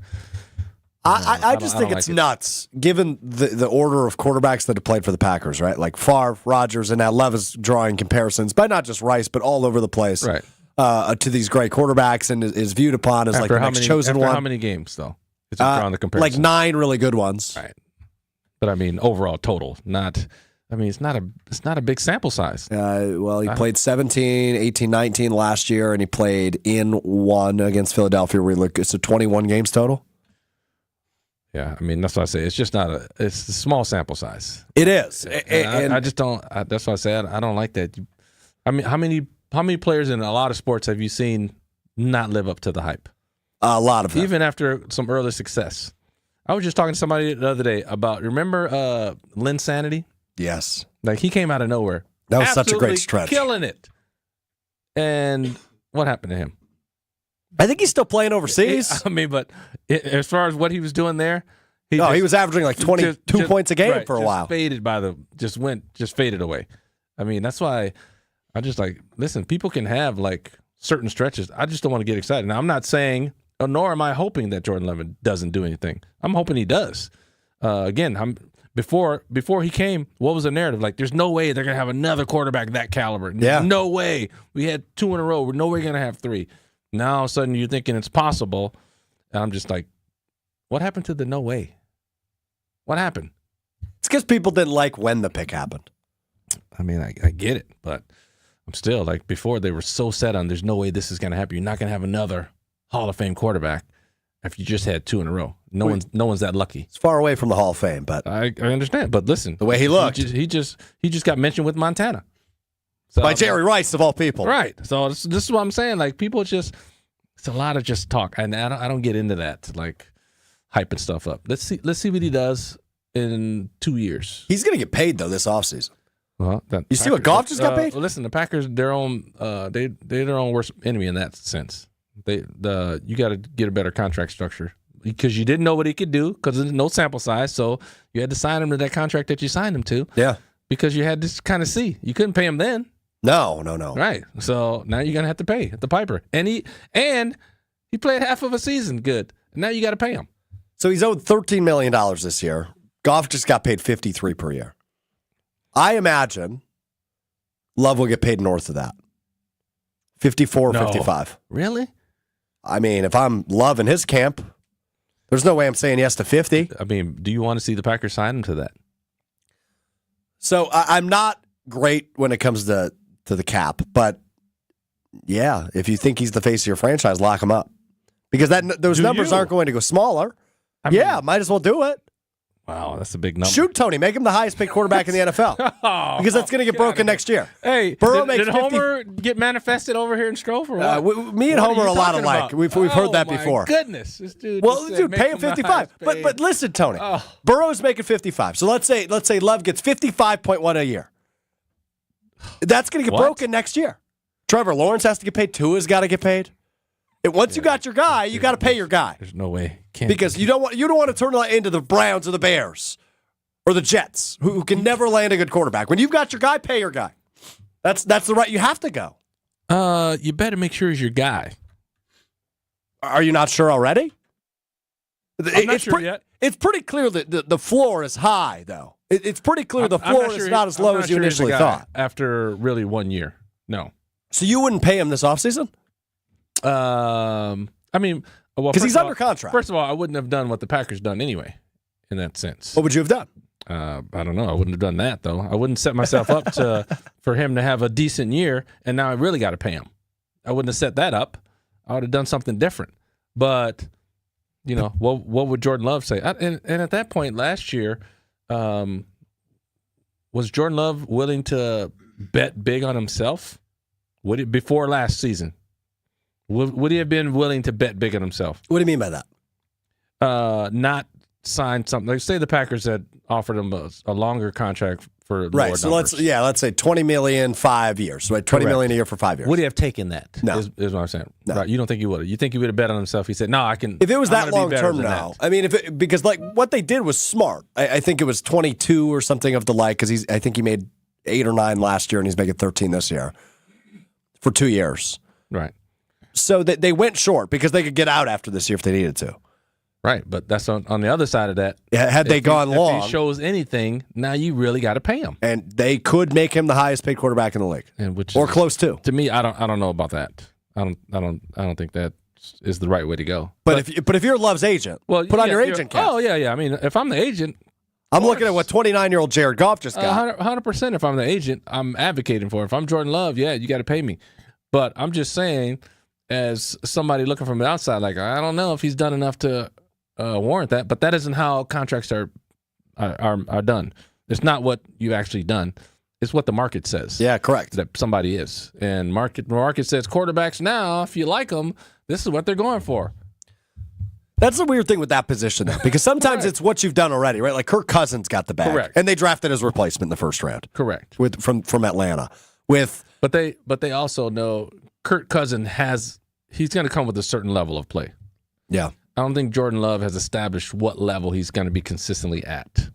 I just think it's nuts, given the order of quarterbacks that have played for the Packers, right? Like Favre, Rodgers, and now Love is drawing comparisons by not just Rice, but all over the place, right? To these great quarterbacks, and is viewed upon as After like the next chosen after one. How many games though? Is it drawing the comparison? Like 9 really good ones, right? But I mean, overall total, not. I mean, it's not a big sample size. Well, he played 17, 18, 19 last year, and he played in 1 against Philadelphia. It's a 21 games total. Yeah, I mean, that's what I say. It's just it's a small sample size. It is. And I just don't. That's why I say I don't like that. I mean, how many players in a lot of sports have you seen not live up to the hype? A lot of them. Even after some early success. I was just talking to somebody the other day about, remember Lynn Sanity? Yes. Like, he came out of nowhere. That was such a great stretch. Killing it. And what happened to him? I think he's still playing overseas. I mean, but as far as what he was doing there, he was averaging like 22 points a game for a while. Faded just faded away. I mean, that's why I just like, listen, people can have like certain stretches. I just don't want to get excited. Now, I'm not saying, nor am I hoping that Jordan Love doesn't do anything. I'm hoping he does. Again, before he came, what was the narrative? Like, there's no way they're going to have another quarterback that caliber. Yeah. No way. We had 2 in a row. We're no way going to have 3. Now, all of a sudden, you're thinking it's possible. And I'm just like, what happened to the no way? What happened? It's because people didn't like when the pick happened. I mean, I get it, but I'm still like, before they were so set on there's no way this is going to happen. You're not going to have another Hall of Fame quarterback if you just had 2 in a row. No one's that lucky. It's far away from the Hall of Fame, but I understand. But listen, the way he looked, he just got mentioned with Montana. So, by Jerry Rice of all people, right? So this is what I'm saying. Like, people it's a lot of just talk, and I don't get into that, like hyping stuff up. Let's see what he does in 2 years. He's going to get paid though this offseason. Well, you see what Goff just got paid? Listen, the Packers, they're their own worst enemy in that sense. You got to get a better contract structure because you didn't know what he could do because there's no sample size, so you had to sign him to that contract that you signed him to. Yeah, because you had to kind of see. You couldn't pay him then. No. Right. So now you're gonna have to pay the piper, and he played half of a season good. Now you got to pay him. So he's owed $13 million this year. Goff just got paid $53 per year. I imagine Love will get paid north of that. 54, 55. Really? I mean, if I'm Love in his camp, there's no way I'm saying yes to 50. I mean, do you want to see the Packers sign him to that? So I'm not great when it comes to the cap, but yeah, if you think he's the face of your franchise, lock him up. Because those numbers aren't going to go smaller. Might as well do it. Wow, that's a big number. Shoot, Tony. Make him the highest paid quarterback in the NFL. Because that's going to get broken next year. Hey, Burrow did Homer get manifested over here in Strove or what? Me and Homer are a lot alike. We've heard that before. Goodness. This dude pay him 55. But listen, Tony. Burrow's making 55. So let's say Love gets 55.1 a year. That's going to get broken next year. Trevor Lawrence has to get paid. Tua's got to get paid. Once you got your guy, you got to pay your guy. There's no way. Because you don't want to turn it into the Browns or the Bears or the Jets, who can never land a good quarterback. When you've got your guy, pay your guy. That's the right. You have to go. You better make sure he's your guy. Are you not sure already? I'm not sure yet. It's pretty clear that the floor is high, though. It's pretty clear the floor is not as low as you initially thought. After really 1 year, no. So you wouldn't pay him this offseason? I mean, because he's under contract. First of all, I wouldn't have done what the Packers done anyway, in that sense. What would you have done? I don't know. I wouldn't have done that though. I wouldn't set myself up for him to have a decent year, and now I really got to pay him. I wouldn't have set that up. I would have done something different. But what would Jordan Love say? And at that point last year, was Jordan Love willing to bet big on himself? Before last season? Would he have been willing to bet big on himself? What do you mean by that? Not sign something. Like, say the Packers had offered him a longer contract for right. So numbers. let's say $20 million 5 years. Right, $20 million a year for 5 years. Would he have taken that? No, is what I'm saying. No. Right. You don't think he would have? You think he would have bet on himself? He said, "No, I can." If it was that long term, no. I mean, because like what they did was smart. I think it was 22 or something of the like. Because I think he made 8 or 9 last year, and he's making 13 this year for 2 years. Right. So they went short because they could get out after this year if they needed to. Right, but that's on the other side of that. Yeah, had they gone long, if he shows anything, now you really got to pay him, and they could make him the highest paid quarterback in the league, or close to. To me, I don't know about that. I don't think that is the right way to go. But if you're Love's agent, put on your agent cap. Oh yeah. I mean, if I'm the agent, I'm looking at what 29-year-old Jared Goff just got. 100%. If I'm the agent, I'm advocating for it. If I'm Jordan Love, yeah, you got to pay me. But I'm just saying, as somebody looking from the outside, like I don't know if he's done enough to warrant that. But that isn't how contracts are done. It's not what you've actually done. It's what the market says. Yeah, correct. That somebody is. And market says quarterbacks now, if you like them, this is what they're going for. That's the weird thing with that position, though, because sometimes it's what you've done already, right? Like Kirk Cousins got the bag. Correct. And they drafted his replacement in the first round. Correct. From Atlanta. But they also know Kirk Cousins he's going to come with a certain level of play. Yeah. I don't think Jordan Love has established what level he's going to be consistently at.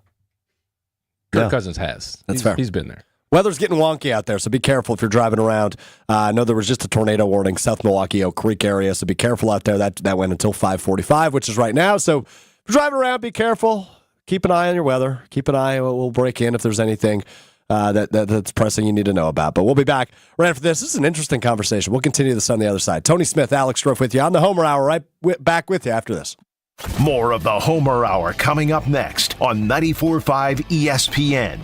Kirk Cousins has. That's fair. He's been there. Weather's getting wonky out there, so be careful if you're driving around. I know there was just a tornado warning, South Milwaukee, Oak Creek area, so be careful out there. That went until 5:45, which is right now. So if you're driving around, be careful. Keep an eye on your weather. Keep an eye. We'll break in if there's anything that's pressing you need to know about. But we'll be back right after this. This is an interesting conversation. We'll continue this on the other side. Tony Smith, Alex Strofe with you on the Homer Hour. Right back with you after this. More of the Homer Hour coming up next on 94.5 ESPN.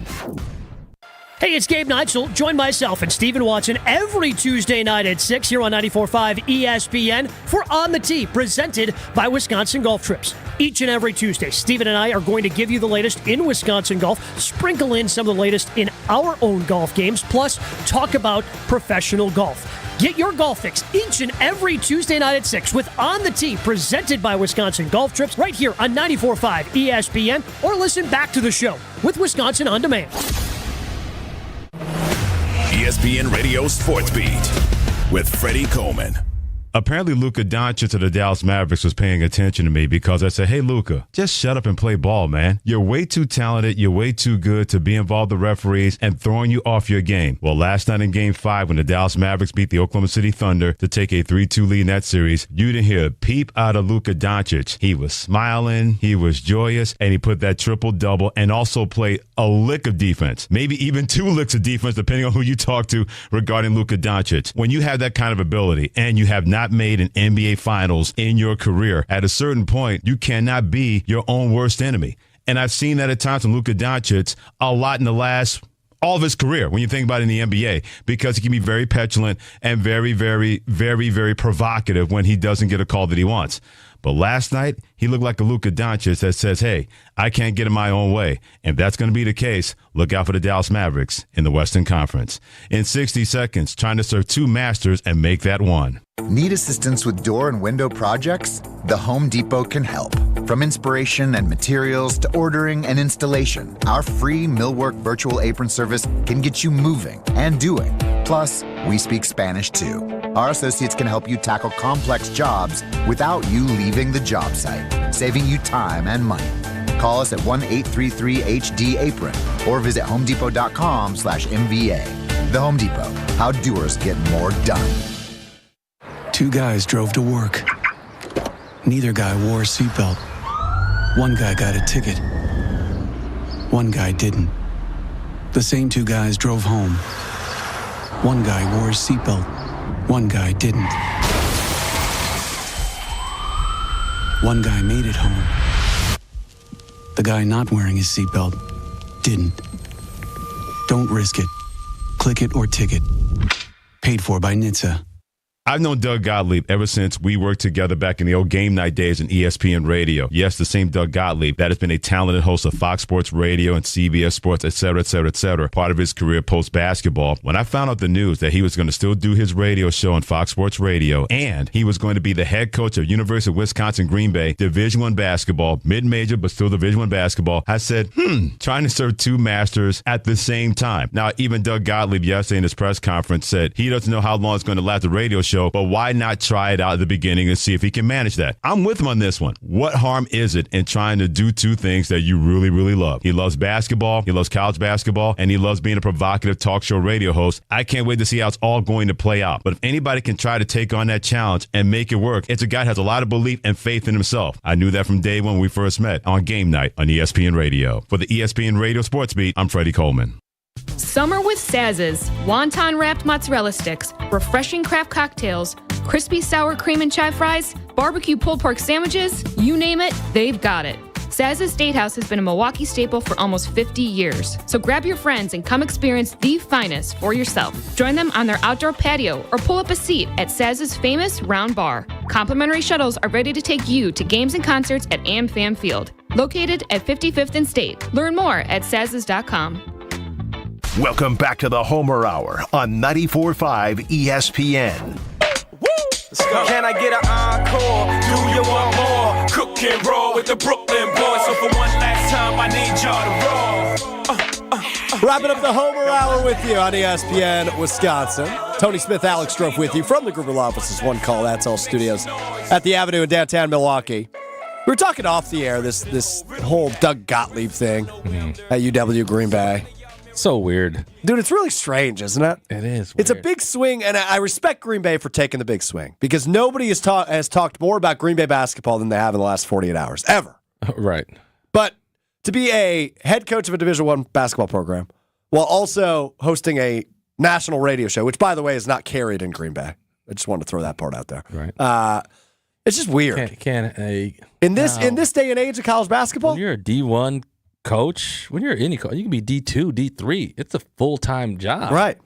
Hey, it's Gabe Neitzel. Join myself and Stephen Watson every Tuesday night at 6 here on 94.5 ESPN for On the Tee, presented by Wisconsin Golf Trips. Each and every Tuesday, Stephen and I are going to give you the latest in Wisconsin golf, sprinkle in some of the latest in our own golf games, plus talk about professional golf. Get your golf fix each and every Tuesday night at 6 with On the Tee, presented by Wisconsin Golf Trips, right here on 94.5 ESPN, or listen back to the show with Wisconsin On Demand. ESPN Radio Sports Beat with Freddie Coleman. Apparently, Luka Doncic of the Dallas Mavericks was paying attention to me because I said, hey, Luka, just shut up and play ball, man. You're way too talented. You're way too good to be involved with the referees and throwing you off your game. Well, last night in Game 5, when the Dallas Mavericks beat the Oklahoma City Thunder to take a 3-2 lead in that series, you didn't hear a peep out of Luka Doncic. He was smiling, he was joyous, and he put that triple-double and also played a lick of defense, maybe even 2 licks of defense, depending on who you talk to regarding Luka Doncic. When you have that kind of ability and you have not made an NBA Finals in your career, at a certain point, you cannot be your own worst enemy. And I've seen that at times from Luka Doncic a lot in all of his career, when you think about it in the NBA, because he can be very petulant and very, very, very, very provocative when he doesn't get a call that he wants. But last night, he looked like a Luka Doncic that says, hey, I can't get in my own way. And if that's going to be the case, look out for the Dallas Mavericks in the Western Conference. In 60 seconds, trying to serve 2 masters and make that 1. Need assistance with door and window projects? The Home Depot can help. From inspiration and materials to ordering and installation, our free Millwork virtual apron service can get you moving and doing. Plus, we speak Spanish too. Our associates can help you tackle complex jobs without you leaving the job site, saving you time and money. Call us at 1-833-HD-APRON or visit homedepot.com/MVA. The Home Depot, how doers get more done. 2 guys drove to work. Neither guy wore a seatbelt. One guy got a ticket. One guy didn't. The same 2 guys drove home. One guy wore a seatbelt. One guy didn't. One guy made it home. The guy not wearing his seatbelt didn't. Don't risk it. Click it or ticket. Paid for by NHTSA. I've known Doug Gottlieb ever since we worked together back in the old game night days in ESPN Radio. Yes, the same Doug Gottlieb that has been a talented host of Fox Sports Radio and CBS Sports, et cetera, part of his career post-basketball. When I found out the news that he was going to still do his radio show on Fox Sports Radio and he was going to be the head coach of University of Wisconsin-Green Bay, Division I basketball, mid-major but still Division I basketball, I said, trying to serve 2 masters at the same time. Now, even Doug Gottlieb yesterday in his press conference said he doesn't know how long it's going to last the radio show, show, but why not try it out at the beginning and see if he can manage that? I'm with him on this one. What harm is it in trying to do two things that you really, really love? He loves basketball, he loves college basketball, and he loves being a provocative talk show radio host. I can't wait to see how it's all going to play out. But if anybody can try to take on that challenge and make it work, it's a guy who has a lot of belief and faith in himself. I knew that from day one we first met on Game Night on ESPN Radio. For the ESPN Radio Sports Beat, I'm Freddie Coleman. Summer with Saz's. Wonton wrapped mozzarella sticks, refreshing craft cocktails, crispy sour cream and chive fries, barbecue pulled pork sandwiches, you name it, they've got it. Saz's Steakhouse has been a Milwaukee staple for almost 50 years. So grab your friends and come experience the finest for yourself. Join them on their outdoor patio or pull up a seat at Saz's famous Round Bar. Complimentary shuttles are ready to take you to games and concerts at AmFam Field, located at 55th and State. Learn more at Saz's.com. Welcome back to the Homer Hour on 94.5 ESPN. Can I get an encore? Do you want more? Cook and roll with the Brooklyn boys. So for one last time, I need y'all to roll. Wrapping up the Homer Hour with you on ESPN Wisconsin. Tony Smith, Alex Strofe with you from the Gruber Law Office's One Call That's All Studios at the Avenue in downtown Milwaukee. We were talking off the air, this whole Doug Gottlieb thing at UW Green Bay. So weird. Dude, it's really strange, isn't it? It is weird. It's a big swing, and I respect Green Bay for taking the big swing because nobody has talked more about Green Bay basketball than they have in the last 48 hours, ever. Right. But to be a head coach of a Division I basketball program while also hosting a national radio show, which, by the way, is not carried in Green Bay. I just wanted to throw that part out there. Right. It's just weird. In this day and age of college basketball? When you're a D1 coach, when you're any coach, you can be D2, D3. It's a full-time job. Right.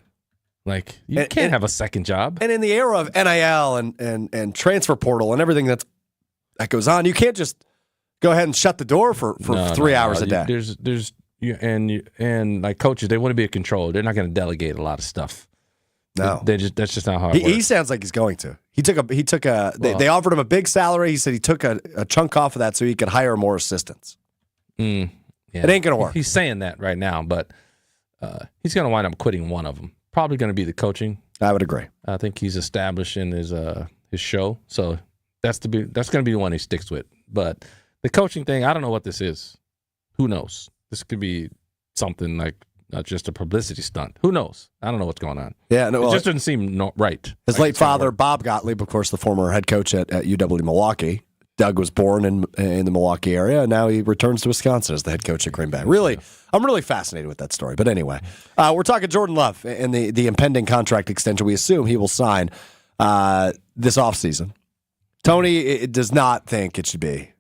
Like, you can't have a second job. And in the era of NIL and transfer portal and everything that goes on, you can't just go ahead and shut the door for 3 hours a day. And like coaches, they want to be a controller. They're not going to delegate a lot of stuff. No, that's just not how it works. He sounds like he's going to. They offered him a big salary. He said he took a chunk off of that so he could hire more assistants. Yeah. It ain't going to work. He's saying that right now, but he's going to wind up quitting one of them. Probably going to be the coaching. I would agree. I think he's establishing his show, so that's going to be the one he sticks with. But the coaching thing, I don't know what this is. Who knows? This could be something like not just a publicity stunt. Who knows? I don't know what's going on. Yeah, no, it just doesn't seem right. His late father, Bob Gottlieb, of course, the former head coach at UW Milwaukee. Doug was born in the Milwaukee area, and now he returns to Wisconsin as the head coach at Green Bay. Really, I'm really fascinated with that story. But anyway, we're talking Jordan Love and the impending contract extension we assume he will sign this offseason. Tony does not think it should be.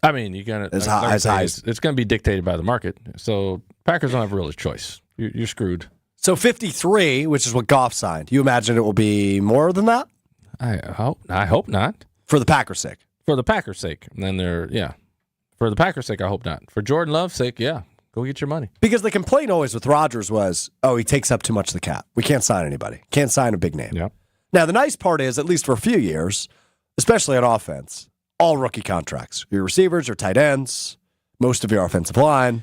I mean, you're gonna as high as it's going to be dictated by the market. So Packers don't have really a choice. You're screwed. So 53, which is what Goff signed. You imagine it will be more than that? I hope not. For the Packers' sake. For the Packers' sake. And then for the Packers' sake, I hope not. For Jordan Love's sake, yeah. Go get your money. Because the complaint always with Rodgers was, he takes up too much of the cap. We can't sign anybody. Can't sign a big name. Yep. Now, the nice part is, at least for a few years, especially on offense, all rookie contracts. Your receivers, your tight ends, most of your offensive line.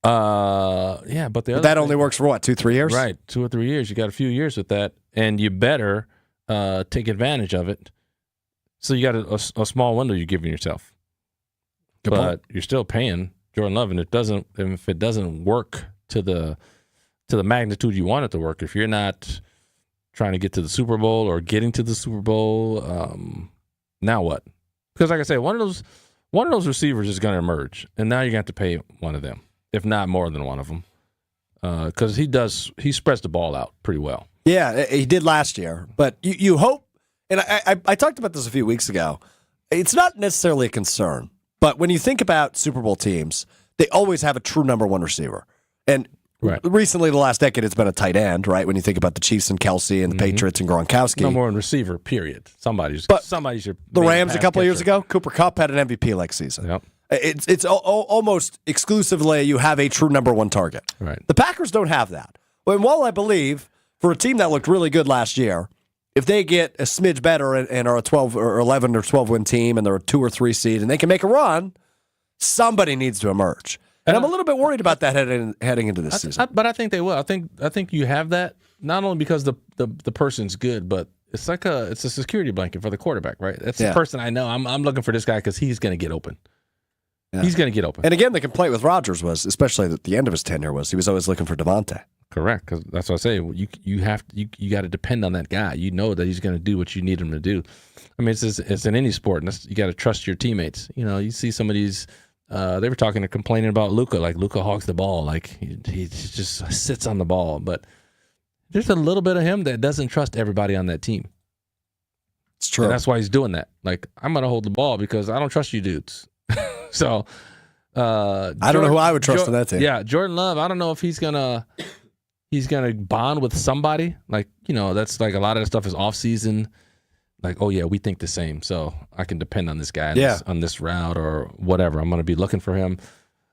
Yeah, but that only works for what, 2-3 years? Right, 2 or 3 years. You got a few years with that, and you better take advantage of it. So you got a small window you're giving yourself. Good point. You're still paying Jordan Love, and if it doesn't work to the magnitude you want it to work, if you're not trying to get to the Super Bowl or getting to the Super Bowl, now what? Because like I say, one of those receivers is going to emerge, and now you're going to have to pay one of them, if not more than one of them, because he spreads the ball out pretty well. Yeah, he did last year, but you hope. And I talked about this a few weeks ago. It's not necessarily a concern, but when you think about Super Bowl teams, they always have a true number one receiver. And recently, the last decade, it's been a tight end, right? When you think about the Chiefs and Kelsey and the Patriots and Gronkowski. Number one receiver, period. Somebody's your the Rams a couple of years ago, Cooper Kupp had an MVP-like season. Yep. It's almost exclusively you have a true number one target. Right. The Packers don't have that. And while I believe for a team that looked really good last year, if they get a smidge better and are a 12 or 11 or 12 win team and they're a 2 or 3 seed and they can make a run, somebody needs to emerge. And I'm a little bit worried about that heading into this season. But I think they will. I think you have that not only because the person's good, but it's a security blanket for the quarterback, right? That's the person I know. I'm looking for this guy because he's going to get open. Yeah. He's going to get open. And again, the complaint with Rodgers was, especially at the end of his tenure, was he was always looking for Devontae. Correct, because that's what I say. You got to depend on that guy. You know that he's going to do what you need him to do. I mean, it's in any sport, and you got to trust your teammates. You know, you see some of these. They were talking and complaining about Luka, like Luka hogs the ball, like he just sits on the ball. But there's a little bit of him that doesn't trust everybody on that team. It's true. And that's why he's doing that. Like, I'm going to hold the ball because I don't trust you dudes. So, I don't know who I would trust on that team. Yeah, Jordan Love. I don't know if he's gonna bond with somebody. Like, you know, that's like a lot of that stuff is off season. Like, oh yeah, we think the same, so I can depend on this guy on this route or whatever. I'm gonna be looking for him.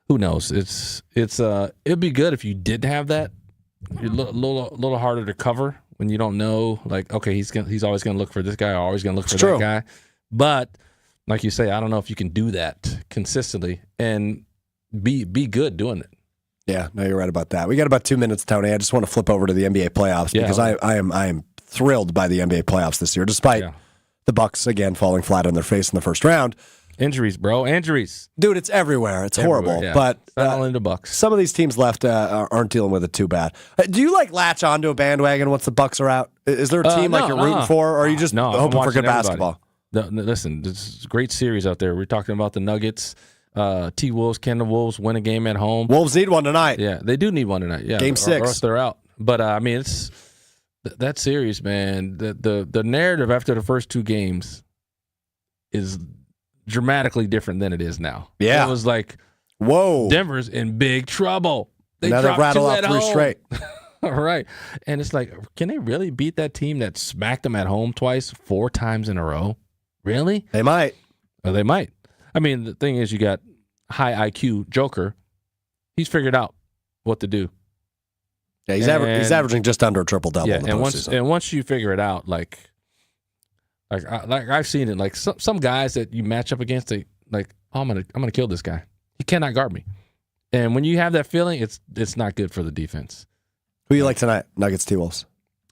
Who knows? It'd be good if you did have that. You're a little harder to cover when you don't know. Like, okay, he's always gonna look for this guy. Always gonna look for that guy. But like you say, I don't know if you can do that consistently and be good doing it. Yeah, no, you're right about that. We got about 2 minutes, Tony. I just want to flip over to the NBA playoffs because I am thrilled by the NBA playoffs this year, despite the Bucks again falling flat on their face in the first round. Injuries, bro. Injuries. Dude, it's everywhere. It's horrible. Yeah. But not only the Bucks. Some of these teams left aren't dealing with it too bad. Do you latch onto a bandwagon once the Bucks are out? Is there a team you're rooting for, or are you just hoping for good basketball? Listen, this is a great series out there. We're talking about the Nuggets. T-Wolves, can the Wolves win a game at home? Wolves need one tonight. Yeah, they do need one tonight. Yeah, Game 6. Or else they're out. But, I mean, it's that series, man. The narrative after the first 2 games is dramatically different than it is now. Yeah. It was like, whoa, Denver's in big trouble. They rattle off 3 straight. All right. And it's like, can they really beat that team that smacked them at home twice, 4 times in a row? Really? They might. Oh, they might. I mean, the thing is, you got high IQ Joker. He's figured out what to do. Yeah, he's averaging just under a triple-double. Yeah, in the and once you figure it out, like I've seen it. Like some guys that you match up against, oh, I'm gonna kill this guy. He cannot guard me. And when you have that feeling, it's not good for the defense. Who you like tonight? Nuggets, T-Wolves.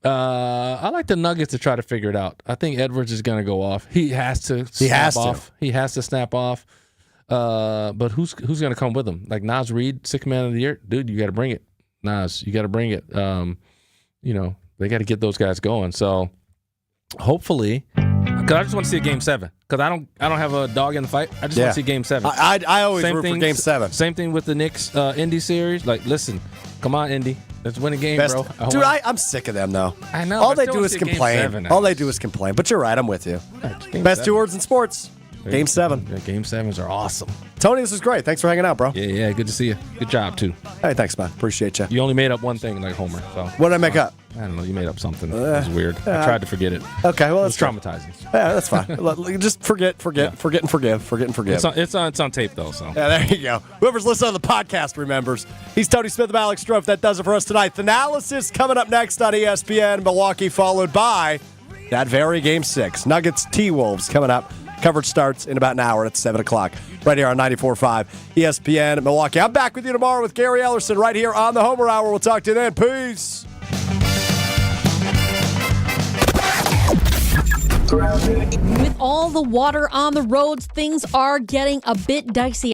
I like the Nuggets to try to figure it out. I think Edwards is going to go off. He has to snap off. He has to snap off. But who's going to come with him? Like Naz Reid, 6th man of the year? Dude, you got to bring it. Naz, you got to bring it. You know, they got to get those guys going. So hopefully, because I just want to see a Game 7. Because I don't have a dog in the fight. I just want to see Game 7. I always root for Game 7. Same thing with the Knicks Indy series. Like, listen, come on, Indy. Let's win a game, bro. Dude, I'm sick of them, though. I know. All they do is complain. All they do is complain. But you're right. I'm with you. Best 2 words in sports. Game 7. Yeah, Game 7s are awesome. Tony, this is great. Thanks for hanging out, bro. Yeah. Good to see you. Good job, too. Hey, thanks, man. Appreciate you. You only made up one thing like Homer. So what did I make up? I don't know. You made up something. It was weird. I tried to forget it. Okay, well, it's traumatizing. Yeah, that's fine. Just forget and forgive. It's on tape, though. So yeah, there you go. Whoever's listening to the podcast remembers. He's Tony Smith of Alex Strofe. That does it for us tonight. The analysis coming up next on ESPN. Milwaukee, followed by that very Game 6. Nuggets, T-Wolves coming up. Coverage starts in about an hour at 7 o'clock. Right here on 94.5 ESPN Milwaukee. I'm back with you tomorrow with Gary Ellerson right here on the Homer Hour. We'll talk to you then. Peace. With all the water on the roads, things are getting a bit dicey.